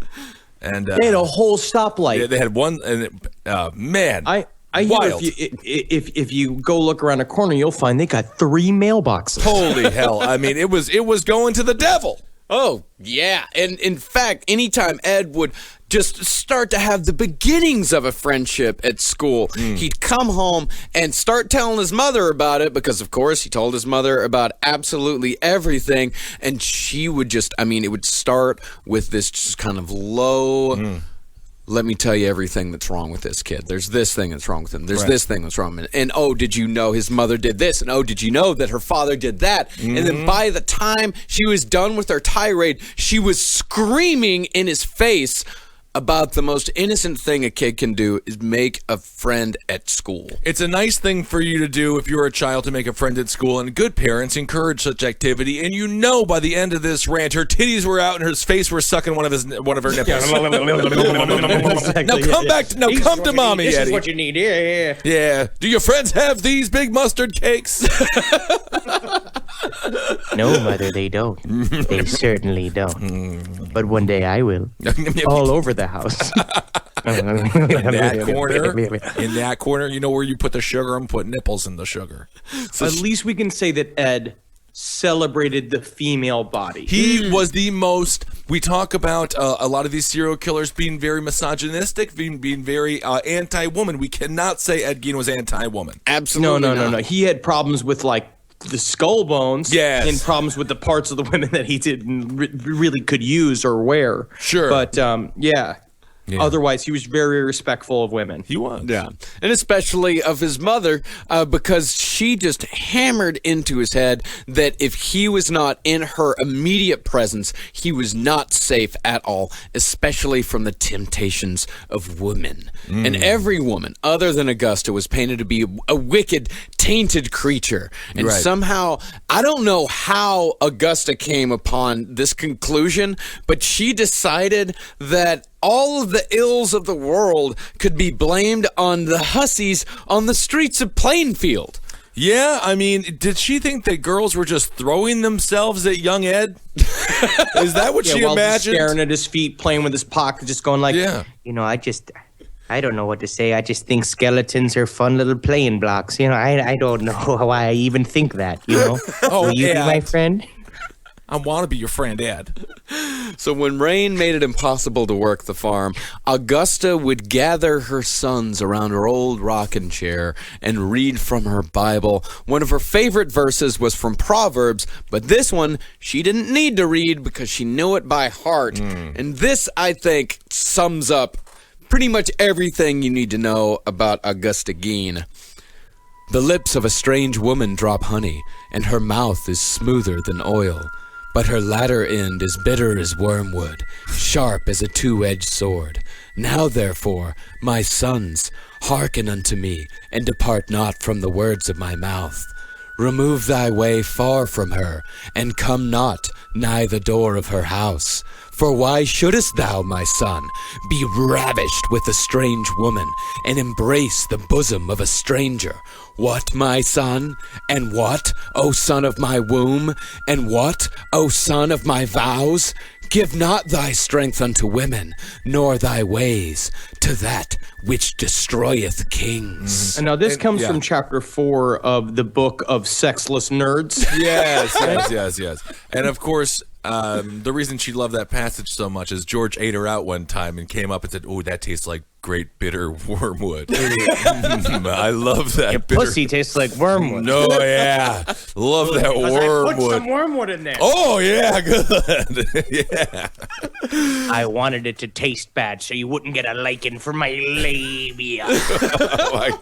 and they had a whole stoplight. They had one, and man, I hear if you go look around a corner, you'll find they got 3 mailboxes. Holy hell! I mean, it was going to the devil. Oh, yeah. And in fact, anytime Ed would just start to have the beginnings of a friendship at school, he'd come home and start telling his mother about it because, of course, he told his mother about absolutely everything. And she would it would start with this just kind of low... Let me tell you everything that's wrong with this kid. There's this thing that's wrong with him. There's this thing that's wrong with him. And, oh, did you know his mother did this? And, oh, did you know that her father did that? And then by the time she was done with her tirade, she was screaming in his face about the most innocent thing a kid can do is make a friend at school. It's a nice thing for you to do if you're a child to make a friend at school, and good parents encourage such activity. And you know, by the end of this rant, her titties were out and her face were sucking one of her nipples. Now come back. Come to mommy, This Eddie. is what you need. Yeah. Yeah. Do your friends have these big mustard cakes? No, mother, they don't. They certainly don't. But one day I will. All over the house. In that corner, you know where you put the sugar? I'm putting nipples in the sugar. So at least we can say that Ed celebrated the female body. He was the most. We talk about a lot of these serial killers being very misogynistic, being very anti-woman. We cannot say Ed Gein was anti-woman. Absolutely No. He had problems with like the skull bones, Yes. and problems with the parts of the women that he didn't really could use or wear. Sure. But yeah. Otherwise, he was very respectful of women. He was. Yeah, and especially of his mother, because she just hammered into his head that if he was not in her immediate presence, he was not safe at all, especially from the temptations of women. And every woman, other than Augusta, was painted to be a wicked, tainted creature. And somehow, I don't know how Augusta came upon this conclusion, but she decided that all of the ills of the world could be blamed on the hussies on the streets of Plainfield. Yeah, I mean, did she think that girls were just throwing themselves at young Ed? Is that what she while imagined? staring at his feet, playing with his pocket, just going like, Yeah. I don't know what to say. I just think skeletons are fun little playing blocks. I don't know why I even think that, Oh, Will you be Ed. my friend? I want to be your friend, Ed. So when rain made it impossible to work the farm, Augusta would gather her sons around her old rocking chair and read from her Bible. One of her favorite verses was from Proverbs, but this one she didn't need to read because she knew it by heart. And this, I think, sums up pretty much everything you need to know about Augusta Gein. The lips of a strange woman drop honey, and her mouth is smoother than oil. But her latter end is bitter as wormwood, sharp as a two-edged sword. Now therefore, my sons, hearken unto me, and depart not from the words of my mouth. Remove thy way far from her, and come not nigh the door of her house. For why shouldest thou, my son, be ravished with a strange woman, and embrace the bosom of a stranger? What, my son? And what, O son of my womb? And what, O son of my vows? Give not thy strength unto women, nor thy ways to that which destroyeth kings. And now this comes from chapter 4 of the book of Sexless Nerds. Yes. And of course, the reason she loved that passage so much is George ate her out one time and came up and said, "Oh, that tastes like great bitter wormwood." I love that. Your bitter. pussy tastes like wormwood. No, yeah, love that Put wormwood. some wormwood in there. Oh yeah, good. Yeah. I wanted it to taste bad so you wouldn't get a liking for my labia. Oh my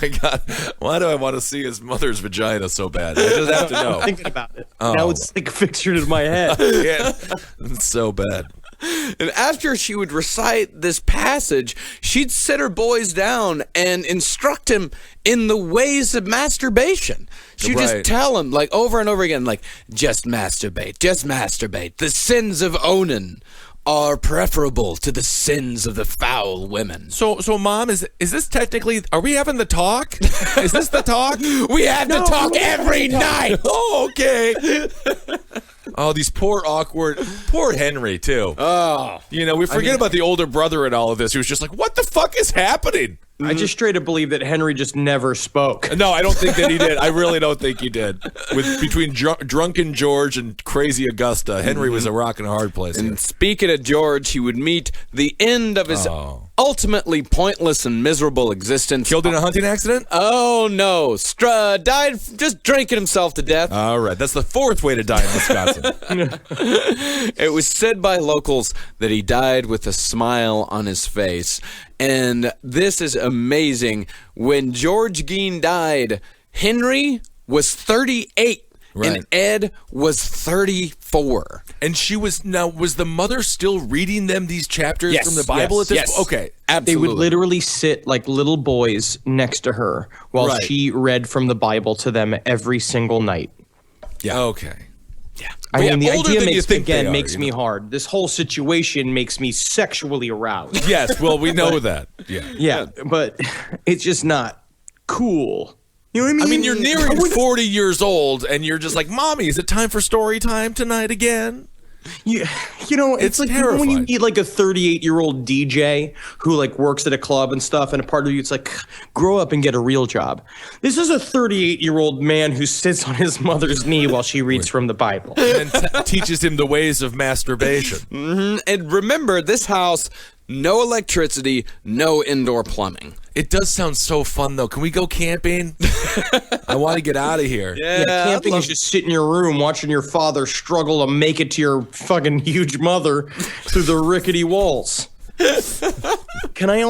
god. Why do I want to see his mother's vagina so bad? I just have to know. I'm thinking about it. Now it's like pictured in my head. Yeah, it's so bad. And after she would recite this passage, she'd sit her boys down and instruct him in the ways of masturbation. She'd just tell him, like, over and over again, like, just masturbate, just masturbate. The sins of Onan are preferable to the sins of the foul women. So Mom, is this technically? Are we having the talk? Is this the talk? We have to talk every night. Oh, okay. Oh, these poor Henry too. Oh, We forget about the older brother in all of this. He was just like, "What the fuck is happening?" I just straight up believe that Henry just never spoke. No, I don't think that he did. I really don't think he did. Between drunken George and crazy Augusta, Henry was a rock and a hard place. and speaking of George, he would meet the end of his ultimately pointless and miserable existence. Killed in a hunting accident? Oh no, died just drinking himself to death. All right, that's the fourth way to die in Wisconsin. It was said by locals that he died with a smile on his face. And this is amazing. When George Gein died, Henry was 38 and Ed was 34. And was the mother still reading them these chapters Yes, from the Bible at this yes. point? Okay. Absolutely. They would literally sit like little boys next to her while Right. she read from the Bible to them every single night. Yeah. Okay. I mean, the older idea than you think they are, makes me hard. This whole situation makes me sexually aroused. Yes, well, we know that. Yeah. Yeah, but it's just not cool. You know what I mean? I mean, you're nearing 40 years old, and you're just like, "Mommy, is it time for story time tonight again?" You know, it's like you know when you terrifying. meet like a 38-year-old DJ who like works at a club and stuff, and a part of you, it's like, grow up and get a real job. This is a 38-year-old man who sits on his mother's knee while she reads from the Bible. And teaches him the ways of masturbation. And remember, this house, no electricity, no indoor plumbing. It does sound so fun, though. Can we go camping? I want to get out of here. Yeah, camping is just sit in your room watching your father struggle to make it to your fucking huge mother through the rickety walls. Can I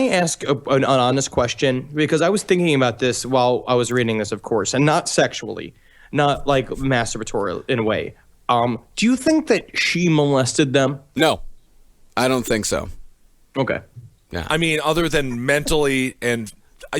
ask an honest question? Because I was thinking about this while I was reading this, of course, and not sexually, not like masturbatorial in a way. Do you think that she molested them? No, I don't think so. Okay. I mean, other than mentally and...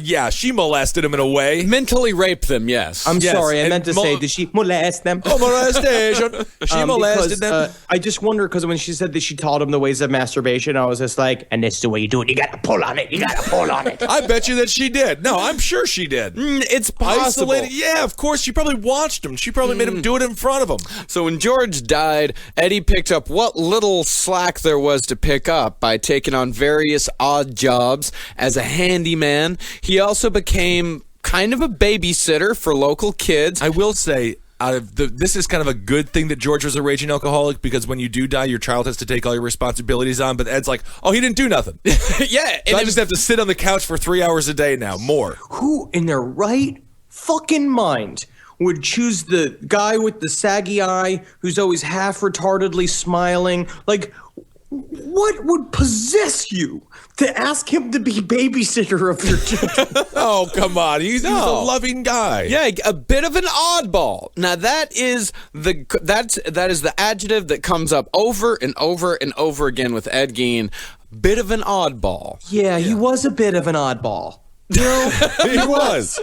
yeah, she molested him in a way. Mentally raped them, yes. I'm Yes, sorry, I and meant to say, did she molest them? Oh, molestation. She molested them. I just wonder, because when she said that she taught him the ways of masturbation, I was just like, and this is the way you do it. You got to pull on it. You got to pull on it. I bet you that she did. No, I'm sure she did. It's possible. Isolated. Yeah, of course. She probably watched him. She probably made him do it in front of him. So when George died, Eddie picked up what little slack there was to pick up by taking on various odd jobs as a handyman. He also became kind of a babysitter for local kids. I will say, this is kind of a good thing that George was a raging alcoholic, because when you do die, your child has to take all your responsibilities on. But Ed's like, oh, he didn't do nothing. Yeah. So I just have to sit on the couch for 3 hours a day now, more. Who in their right fucking mind would choose the guy with the saggy eye who's always half retardedly smiling? Like, what would possess you to ask him to be babysitter of your children? Oh, come on. He's a loving guy. Yeah, a bit of an oddball. Now that is the adjective that comes up over and over and over again with Ed Gein. Bit of an oddball. Yeah, he was a bit of an oddball. He was.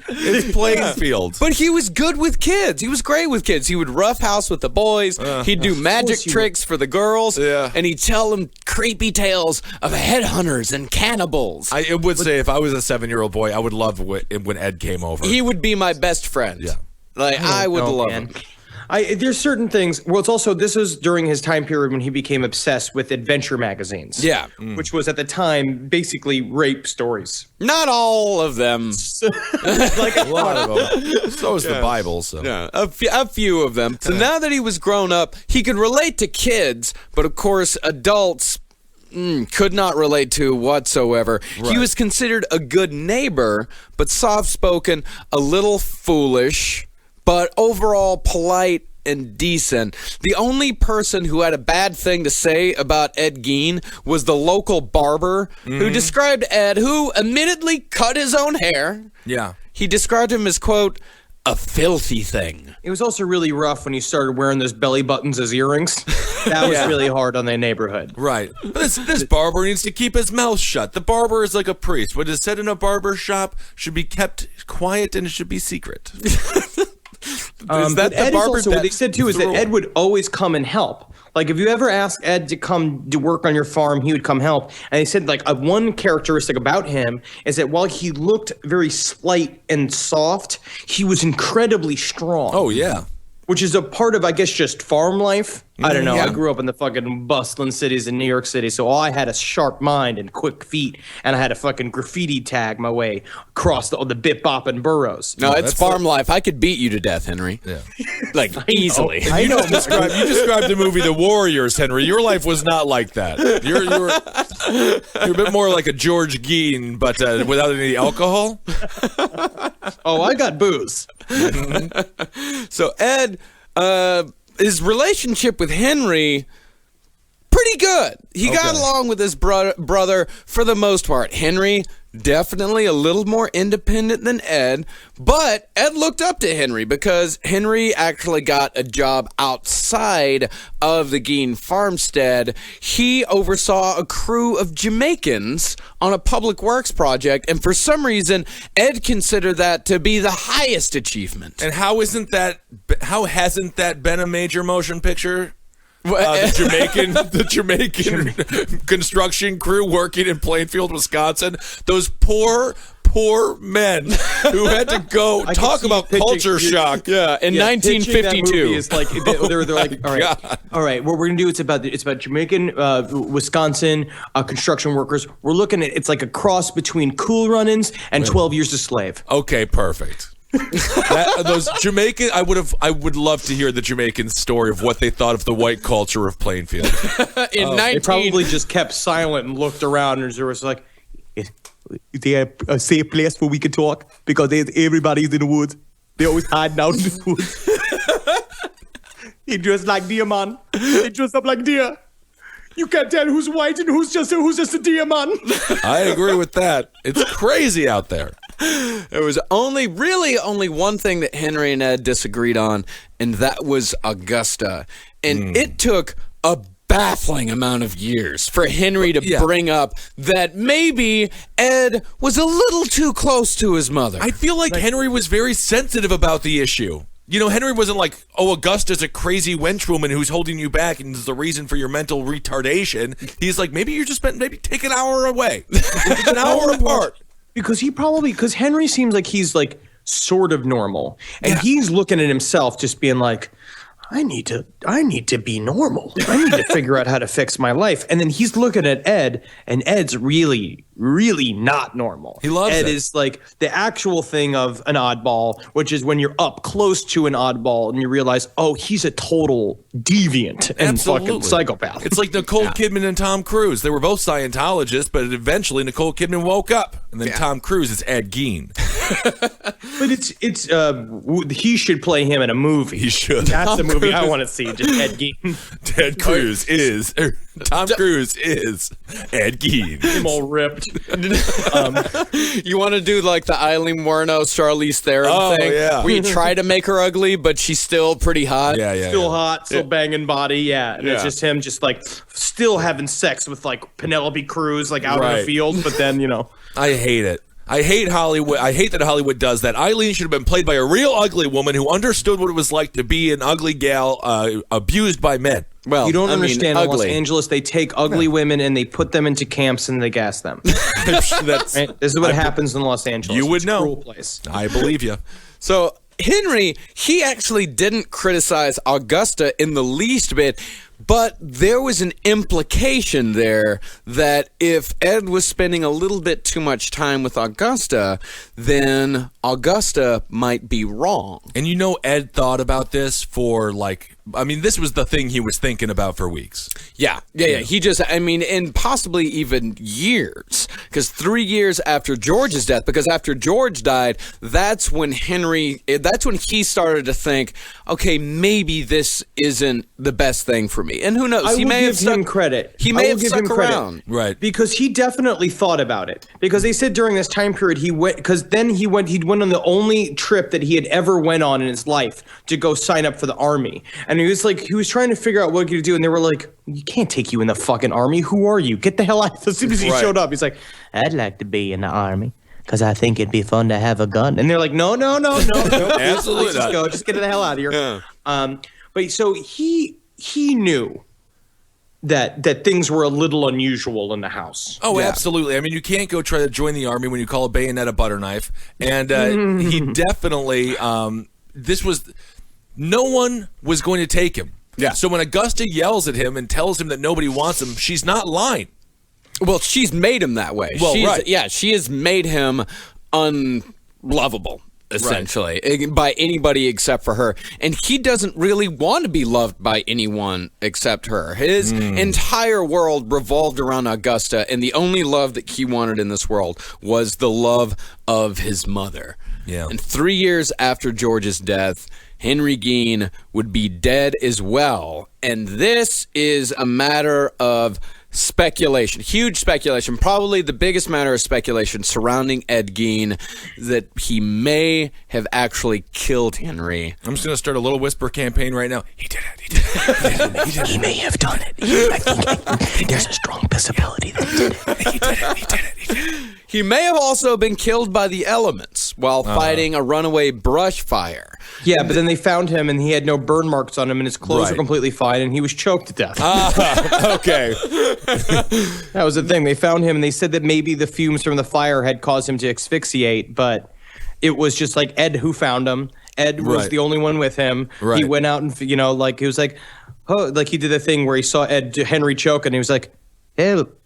It's playing field. But he was good with kids. He was great with kids. He would roughhouse with the boys. He'd do magic tricks for the girls. Yeah. And he'd tell them creepy tales of headhunters and cannibals. I would say if I was a 7-year-old boy, I would love when Ed came over. He would be my best friend. Yeah. Like, I would love him. There's certain things. Well, it's also, this was during his time period when he became obsessed with adventure magazines. Yeah. Which was at the time basically rape stories. Not all of them. Like a lot of them. So is the Bible. So. Yeah, a few of them. So now that he was grown up, he could relate to kids, but of course, adults could not relate to whatsoever. Right. He was considered a good neighbor, but soft-spoken, a little foolish, but overall polite and decent. The only person who had a bad thing to say about Ed Gein was the local barber, who described Ed, who admittedly cut his own hair. Yeah. He described him as, quote, a filthy thing. It was also really rough when he started wearing those belly buttons as earrings. That was really hard on the neighborhood. Right. But this barber needs to keep his mouth shut. The barber is like a priest. What is said in a barber shop should be kept quiet, and it should be secret. Is that the barber? What they said too is that Ed would always come and help. Like if you ever ask Ed to come to work on your farm, he would come help. And they said like one characteristic about him is that while he looked very slight and soft, he was incredibly strong. Oh yeah. Which is a part of, I guess, just farm life. I don't know. Yeah. I grew up in the fucking bustling cities in New York City, so I had a sharp mind and quick feet, and I had a fucking graffiti tag my way across the bip-bopping boroughs. No, it's farm life. I could beat you to death, Henry. Yeah. Like, easily. You described the movie The Warriors, Henry. Your life was not like that. You're a bit more like a George Gein, but without any alcohol. Oh, I got booze. So Ed, his relationship with Henry, pretty good. He got along with his brother for the most part. Henry, definitely a little more independent than Ed, but Ed looked up to Henry because Henry actually got a job outside of the Gein farmstead. He oversaw a crew of Jamaicans on a public works project, and for some reason, Ed considered that to be the highest achievement. And how hasn't that been a major motion picture? The Jamaican construction crew working in Plainfield, Wisconsin. Those poor poor men who had to go talk about culture shock. Yeah, in 1952. It's like they're like, all right. What we're gonna do? It's about Jamaican, Wisconsin construction workers. We're looking at it's like a cross between Cool Runnings and 12 Years a Slave. Okay, perfect. Those Jamaican, I would love to hear the Jamaican story of what they thought of the white culture of Plainfield. They probably just kept silent and looked around, and there was like, is there a safe place where we can talk? Because everybody's in the woods. They always hiding out in the woods. He dressed like deer, man. He dressed up like deer. You can't tell who's white and who's just a deer, man. I agree with that. It's crazy out there. There was only one thing that Henry and Ed disagreed on, and that was Augusta. And it took a baffling amount of years for Henry to bring up that maybe Ed was a little too close to his mother. I feel like Henry was very sensitive about the issue. You know, Henry wasn't like, oh, Augusta's a crazy wench woman who's holding you back and is the reason for your mental retardation. He's like, maybe you just maybe take an hour away. Just an hour apart. Because Henry seems like he's like sort of normal, and he's looking at himself just being like, I need to be normal. I need to figure out how to fix my life. And then he's looking at Ed, and Ed's really, really not normal. He loves Ed it. is like the actual thing of an oddball, which is when you're up close to an oddball and you realize, oh, he's a total deviant and fucking psychopath. It's like Nicole Kidman and Tom Cruise. They were both Scientologists, but eventually Nicole Kidman woke up, and then Tom Cruise is Ed Gein. But he should play him in a movie. He should. That's the movie I want to see. Just Ed Gein. Ted Cruz is Tom Cruise is Ed Gein. Him all ripped. You want to do like the Eileen Wuornos, Charlize Theron thing? Yeah. Where you try to make her ugly, but she's still pretty hot. Still hot, still banging body, And it's just him just like still having sex with like Penelope Cruz like out in the field, but then, I hate it. I hate Hollywood. I hate that Hollywood does that. Eileen should have been played by a real ugly woman who understood what it was like to be an ugly gal abused by men. Well, you don't understand in Los ugly. Angeles, they take ugly women and they put them into camps and they gas them. That's, right? This is what happens in Los Angeles. You would It's a know. cruel place. I believe you. So Henry, he actually didn't criticize Augusta in the least bit, but there was an implication there that if Ed was spending a little bit too much time with Augusta, then Augusta might be wrong. And Ed thought about this for this was the thing he was thinking about for weeks. Yeah. He just, and possibly even years. Because 3 years after George's death, because after George died, that's when he started to think, okay, maybe this isn't the best thing for me. And who knows? He may have give him credit. He may have stuck around. Right. Because he definitely thought about it. Because they said during this time period he went on the only trip that he had ever went on in his life to go sign up for the army. And he was trying to figure out what he could do, and they were like, "You can't take you in the fucking army. Who are you? Get the hell out!" As soon as he showed up, he's like, "I'd like to be in the army because I think it'd be fun to have a gun." And they're like, "No, Absolutely just go, just get the hell out of here." Yeah. But so he knew that things were a little unusual in the house. Oh, absolutely. You can't go try to join the army when you call a bayonet a butter knife. And he definitely, no one was going to take him. Yeah. So when Augusta yells at him and tells him that nobody wants him, she's not lying. Well, she's made him that way. Well, right. Yeah, she has made him unlovable, essentially, by anybody except for her. And he doesn't really want to be loved by anyone except her. His entire world revolved around Augusta, and the only love that he wanted in this world was the love of his mother. Yeah. And 3 years after George's death, Henry Gein would be dead as well. And this is a matter of speculation, huge speculation, probably the biggest matter of speculation surrounding Ed Gein, that he may have actually killed Henry. I'm just going to start a little whisper campaign right now. He did it. He may have done it. I think there's a strong possibility that he did it. He did it. He may have also been killed by the elements while fighting a runaway brush fire. Yeah, but then they found him, and he had no burn marks on him, and his clothes were completely fine, and he was choked to death. Okay. That was the thing. They found him, and they said that maybe the fumes from the fire had caused him to asphyxiate, but it was just like Ed who found him. Ed was the only one with him. Right. He went out and, he was like, oh, like he did the thing where he saw Henry choke, and he was like, help.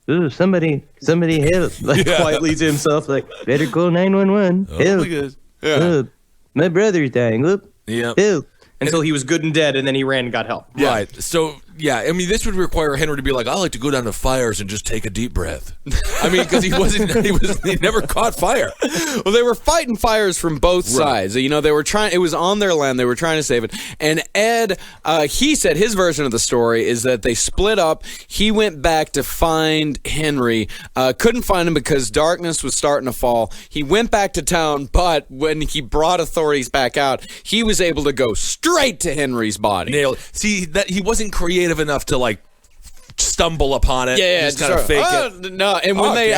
Ooh, somebody help. Like quietly to himself, like, better call 911. Help. My brother's dying. Whoop. Yeah. Help. Until he was good and dead, and then he ran and got help. Right. So, yeah, I mean, this would require Henry to be like, I like to go down to fires and just take a deep breath. I mean, because he never caught fire. Well, they were fighting fires from both sides. They were trying, it was on their land, they were trying to save it. And Ed, he said his version of the story is that they split up. He went back to find Henry, couldn't find him because darkness was starting to fall. He went back to town, but when he brought authorities back out, he was able to go straight to Henry's body. Nailed. See, that he wasn't creative enough to, like, stumble upon it. Yeah, just kind of fake it. No, and when they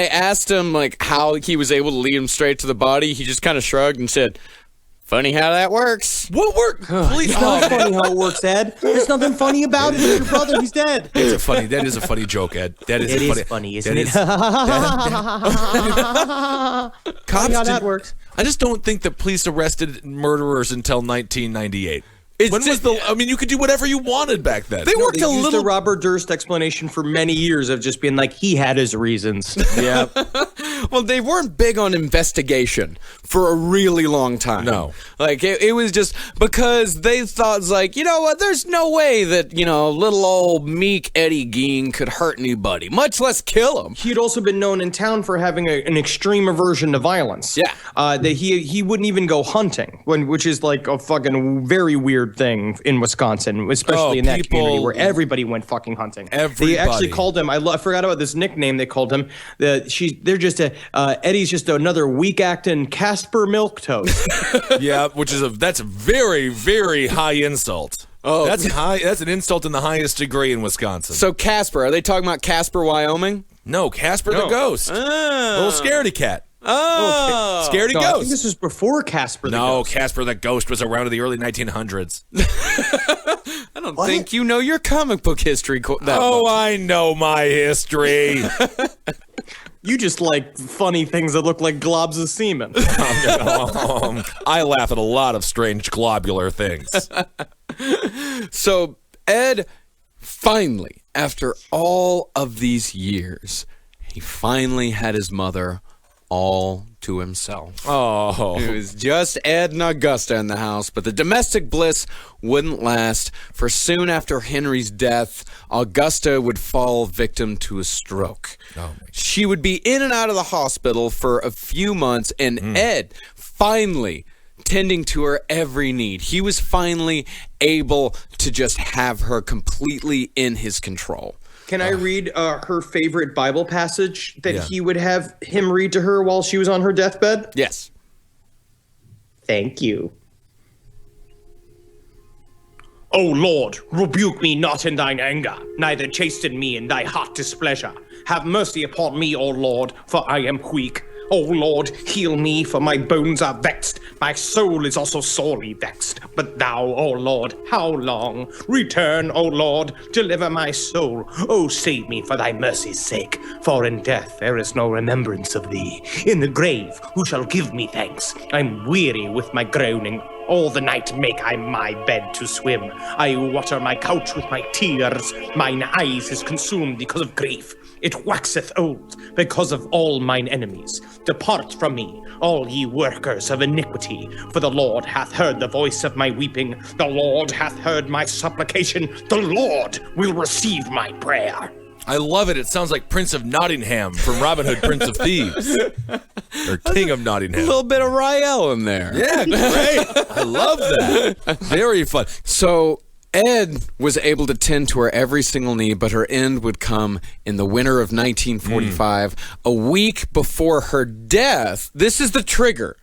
asked him like how he was able to lead him straight to the body, he just kind of shrugged and said, "Funny how that works." What work? Please. It's not funny how it works, Ed. There's nothing funny about it. It's your brother. He's dead. That is a funny joke, Ed. That is funny, isn't it? Cops how that works. I just don't think the police arrested murderers until 1998. You could do whatever you wanted back then. They worked a used little. the Robert Durst explanation for many years of just being like, he had his reasons. Yeah. Well, they weren't big on investigation for a really long time. No. Like, it was just because they thought, like, you know what, there's no way that, little old meek Eddie Gein could hurt anybody, much less kill him. He had also been known in town for having an extreme aversion to violence. Yeah. That he wouldn't even go hunting, which is like a fucking very weird thing in Wisconsin, especially in that community where everybody went fucking hunting. They actually called him, I forgot about this nickname they called him, Eddie's just another weak-acting Casper Milquetoast. Yeah, that's a very, very high insult. Oh, that's high. That's an insult in the highest degree in Wisconsin. So Casper, are they talking about Casper, Wyoming? No, Casper the ghost. Little scaredy cat. Oh, scaredy ghost. I think this was before Casper the Ghost. No, Casper the Ghost was around in the early 1900s. I don't think you know your comic book history that much. I know my history. You just like funny things that look like globs of semen. I laugh at a lot of strange globular things. So Ed finally, after all of these years, he finally had his mother all to himself. Oh. It was just Ed and Augusta in the house, but the domestic bliss wouldn't last, for soon after Henry's death, Augusta would fall victim to a stroke. She would be in and out of the hospital for a few months, and Ed finally tending to her every need. He was finally able to just have her completely in his control. Can I read her favorite Bible passage that he would have him read to her while she was on her deathbed? Yes. Thank you. O Lord, rebuke me not in thine anger, neither chasten me in thy hot displeasure. Have mercy upon me, O Lord, for I am weak. O Lord, heal me, for my bones are vexed. My soul is also sorely vexed. But thou, O Lord, how long? Return, O Lord, deliver my soul. O save me for thy mercy's sake. For in death there is no remembrance of thee. In the grave who shall give me thanks? I'm weary with my groaning. All the night make I my bed to swim. I water my couch with my tears. Mine eyes is consumed because of grief. It waxeth old because of all mine enemies. Depart from me, all ye workers of iniquity, for the Lord hath heard the voice of my weeping. The Lord hath heard my supplication. The Lord will receive my prayer. I love it. It sounds like Prince of Nottingham from Robin Hood, Prince of Thieves. Or King of Nottingham. A little bit of Rael in there. Yeah, great. I love that. Very fun. So Ed was able to tend to her every single need, but her end would come in the winter of 1945, a week before her death. This is the trigger.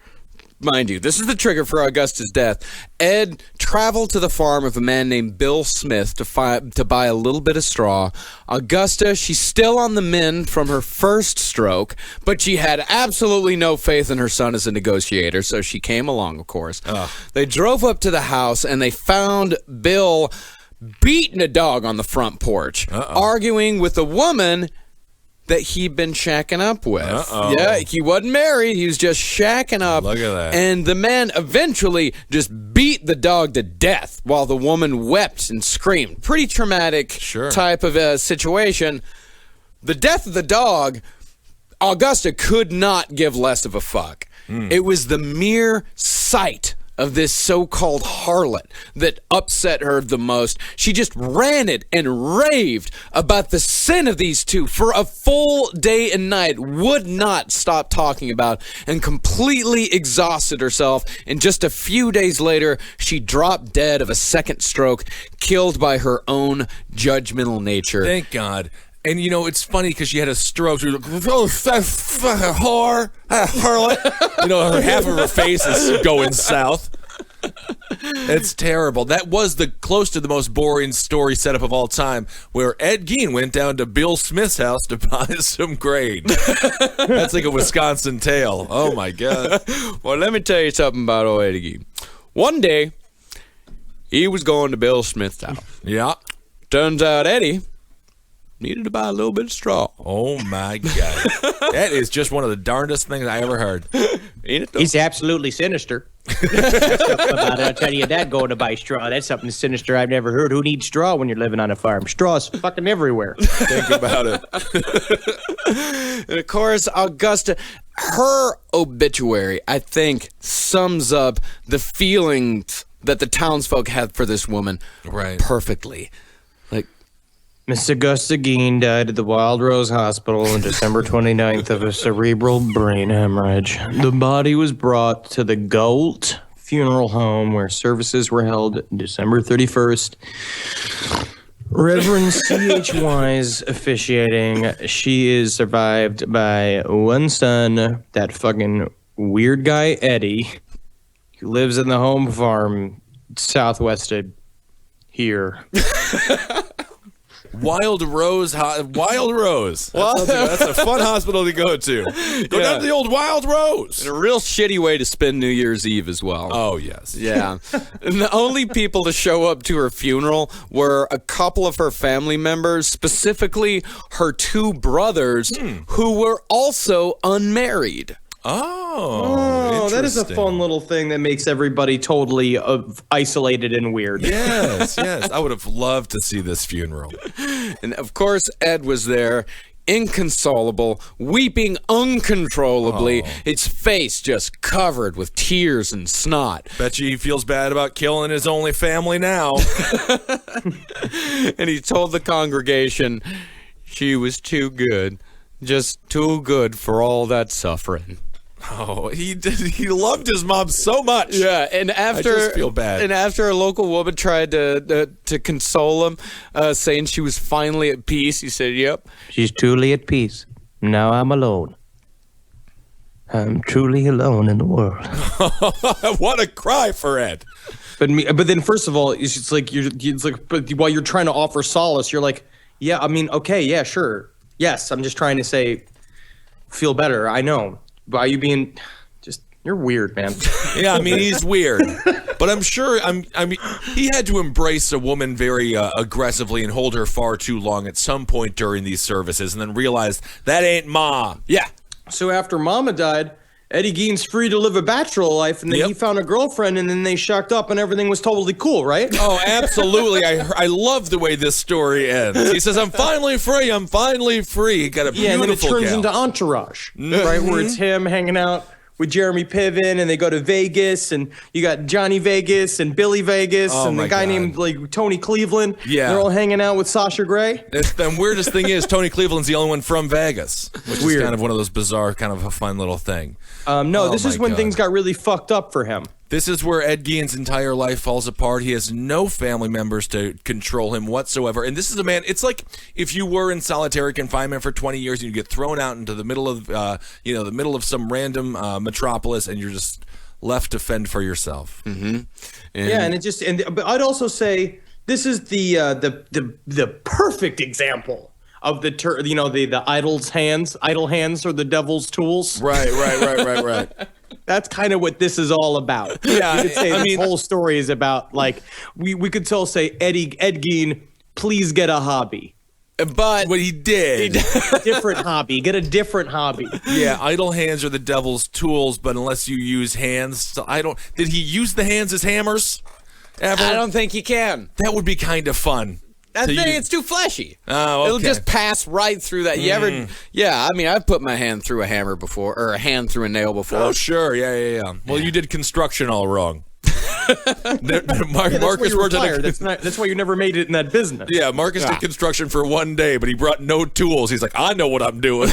Mind you, this is the trigger for Augusta's death. Ed traveled to the farm of a man named Bill Smith to buy a little bit of straw. Augusta, she's still on the mend from her first stroke, but she had absolutely no faith in her son as a negotiator, so she came along, of course. They drove up to the house, and they found Bill beating a dog on the front porch, arguing with a woman that he'd been shacking up with. Yeah, he wasn't married. He was just shacking up. Look at that. And the man eventually just beat the dog to death while the woman wept and screamed. Pretty traumatic type of situation. The death of the dog, Augusta could not give less of a fuck. It was the mere sight of this so-called harlot that upset her the most. She just ranted and raved about the sin of these two for a full day and night, would not stop talking about, and completely exhausted herself. And just a few days later, she dropped dead of a second stroke, killed by her own judgmental nature. Thank God. And, you know, it's funny because she had a stroke. She was like, oh, that fucking whore, harlot. You know, half of her face is going south. It's terrible. That was close to the most boring story setup of all time, where Ed Gein went down to Bill Smith's house to buy some grain. That's like a Wisconsin tale. Oh, my God. Well, let me tell you something about old Eddie Gein. One day, he was going to Bill Smith's house. Yeah. Turns out Eddie needed to buy a little bit of straw. Oh, my God. That is just one of the darndest things I ever heard. Ain't it though? He's absolutely sinister. About it, I'll tell you that, going to buy straw. That's something sinister I've never heard. Who needs straw when you're living on a farm? Straw's fucking everywhere. Think about it. And of course, Augusta, her obituary, I think, sums up the feelings that the townsfolk had for this woman perfectly. Like, Miss Augusta Gein died at the Wild Rose Hospital on December 29th of a cerebral brain hemorrhage. The body was brought to the Galt Funeral Home, where services were held December 31st. Reverend C.H. Wise officiating. She is survived by one son, that fucking weird guy Eddie, who lives in the home farm southwest of here. Wild Rose. That's a fun hospital to go to. Go down to the old Wild Rose. and a real shitty way to spend New Year's Eve as well. Oh, yes. Yeah. And the only people to show up to her funeral were a couple of her family members, specifically her two brothers, who were also unmarried. Oh, that is a fun little thing that makes everybody totally isolated and weird. Yes. I would have loved to see this funeral. And of course, Ed was there, inconsolable, weeping uncontrollably, his face just covered with tears and snot. Bet you he feels bad about killing his only family now. And he told the congregation she was too good, just too good for all that suffering. Oh, he loved his mom so much. Yeah, and after I just feel bad. And after a local woman tried to console him, saying she was finally at peace, he said, "Yep, She's truly at peace. Now I'm alone. I'm truly alone in the world." What a cry for Ed. But then, first of all, it's like but while you're trying to offer solace, you're like, yeah, I mean, okay, yeah, sure, yes, I'm just trying to say, feel better. I know. Why are you being you're weird, man. Yeah, I mean, he's weird. But I'm sure, I mean, he had to embrace a woman very aggressively and hold her far too long at some point during these services and then realized, that ain't Ma. yeah." So after Mama died, Eddie Gein's free to live a bachelor life, and then he found a girlfriend, and then they shacked up, and everything was totally cool, right? Oh, absolutely. I love the way this story ends. He says, I'm finally free. He got a beautiful Yeah, and then it turns gal. into Entourage, right? Where it's him hanging out with Jeremy Piven, and they go to Vegas, and you got Johnny Vegas and Billy Vegas, and the guy named like Tony Cleveland. Yeah. They're all hanging out with Sasha Grey. The weirdest thing is Tony Cleveland's the only one from Vegas, which is kind of one of those bizarre, kind of a fun little thing. This is when things got really fucked up for him. This is where Ed Gein's entire life falls apart. He has no family members to control him whatsoever. And this is a man, it's like if you were in solitary confinement for 20 years and you get thrown out into the middle of, the middle of some random metropolis, and you're just left to fend for yourself. And But I'd also say this is the perfect example of the idle hands or the devil's tools. Right. That's kind of what this is all about. Yeah, you could say this whole story is about, like, we could still say Ed Gein, please get a hobby. But what he did. Different hobby. Get a different hobby. Yeah, idle hands are the devil's tools, but unless you use hands, so did he use the hands as hammers? Ever? I don't think he can. That would be kind of fun. It's too fleshy. Oh, okay. It'll just pass right through that. I've put my hand through a hammer before, or a hand through a nail before. Oh, sure. Yeah. Well, you did construction all wrong. Marcus worked that's why you never made it in that business. Yeah, Marcus did construction for one day, but he brought no tools. He's like, I know what I'm doing.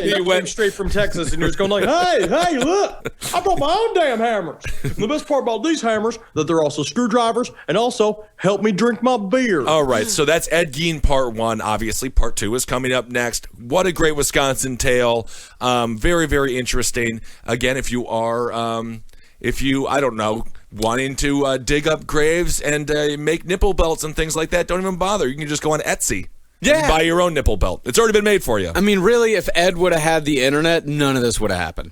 He went straight from Texas, and he was going like, hey, look, I brought my own damn hammers. And the best part about these hammers, that they're also screwdrivers, and also help me drink my beer. All right, so that's Ed Gein part 1. Obviously, part 2 is coming up next. What a great Wisconsin tale. Very, very interesting. Again, if you are, I don't know, wanting to dig up graves and make nipple belts and things like that, don't even bother. You can just go on Etsy and buy your own nipple belt. It's already been made for you. I mean, really, if Ed would have had the internet, none of this would have happened.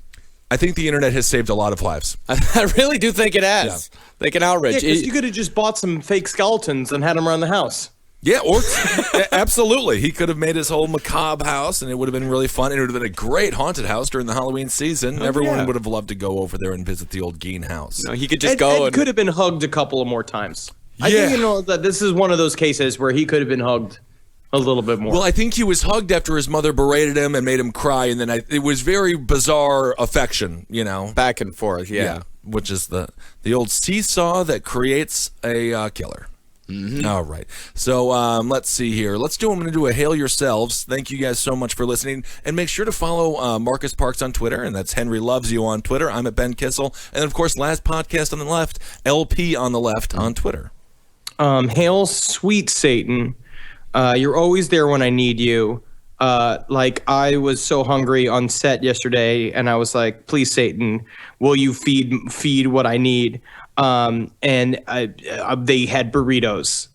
I think the internet has saved a lot of lives. I really do think it has. Yeah. They can outrage. Yeah, because you could have just bought some fake skeletons and had them around the house. Yeah, or absolutely. He could have made his whole macabre house, and it would have been really fun. And it would have been a great haunted house during the Halloween season. Everyone would have loved to go over there and visit the old Gein house. He could just Ed could have been hugged a couple of more times. I think that this is one of those cases where he could have been hugged a little bit more. Well, I think he was hugged after his mother berated him and made him cry, and then it was very bizarre affection, back and forth. Yeah, which is the old seesaw that creates a killer. Mm-hmm. All right. So let's see here. I'm going to do a Hail Yourselves. Thank you guys so much for listening. And make sure to follow Marcus Parks on Twitter. And that's Henry Loves You on Twitter. I'm at Ben Kissel. And, of course, Last Podcast on the Left, LP on the Left on Twitter. Hail Sweet Satan. You're always there when I need you. Like, I was so hungry on set yesterday, and I was like, please, Satan, will you feed what I need? And they had burritos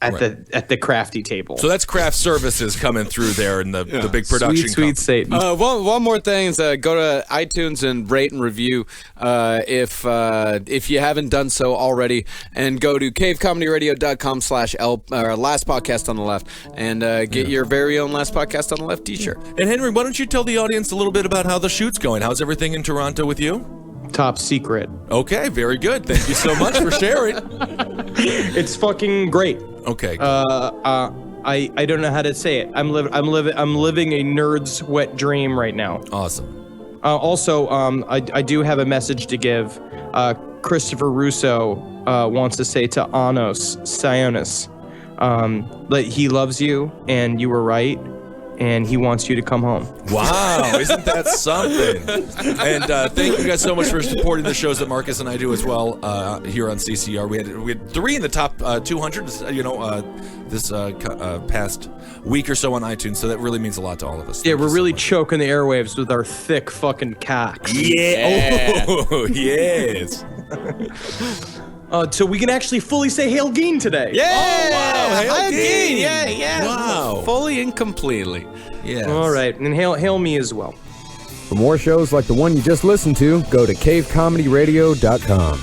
at the crafty table. So that's craft services coming through there in the big production. Sweet Satan. One more thing is go to iTunes and rate and review if you haven't done so already, and go to cavecomedyradio.com/ Last Podcast on the Left and get your very own Last Podcast on the Left t-shirt. And Henry, why don't you tell the audience a little bit about how the shoot's going? How's everything in Toronto with you? Top secret. Okay, very good. Thank you so much for sharing. It's fucking great. Okay. I don't know how to say it. I'm living a nerd's wet dream right now. Awesome. Also, I do have a message to give. Christopher Russo wants to say to Sionis, that he loves you and you were right, and he wants you to come home. Wow, isn't that something? And thank you guys so much for supporting the shows that Marcus and I do as well here on CCR. We had 3 in the top 200, this past week or so on iTunes, so that really means a lot to all of us. Yeah, we're really choking the airwaves with our thick fucking cocks. Yeah. Oh, yes. So we can actually fully say Hail Gein today. Yeah! Oh, wow. Hail Gein. Yeah. Wow. Fully and completely. Yes. All right, and hail me as well. For more shows like the one you just listened to, go to cavecomedyradio.com.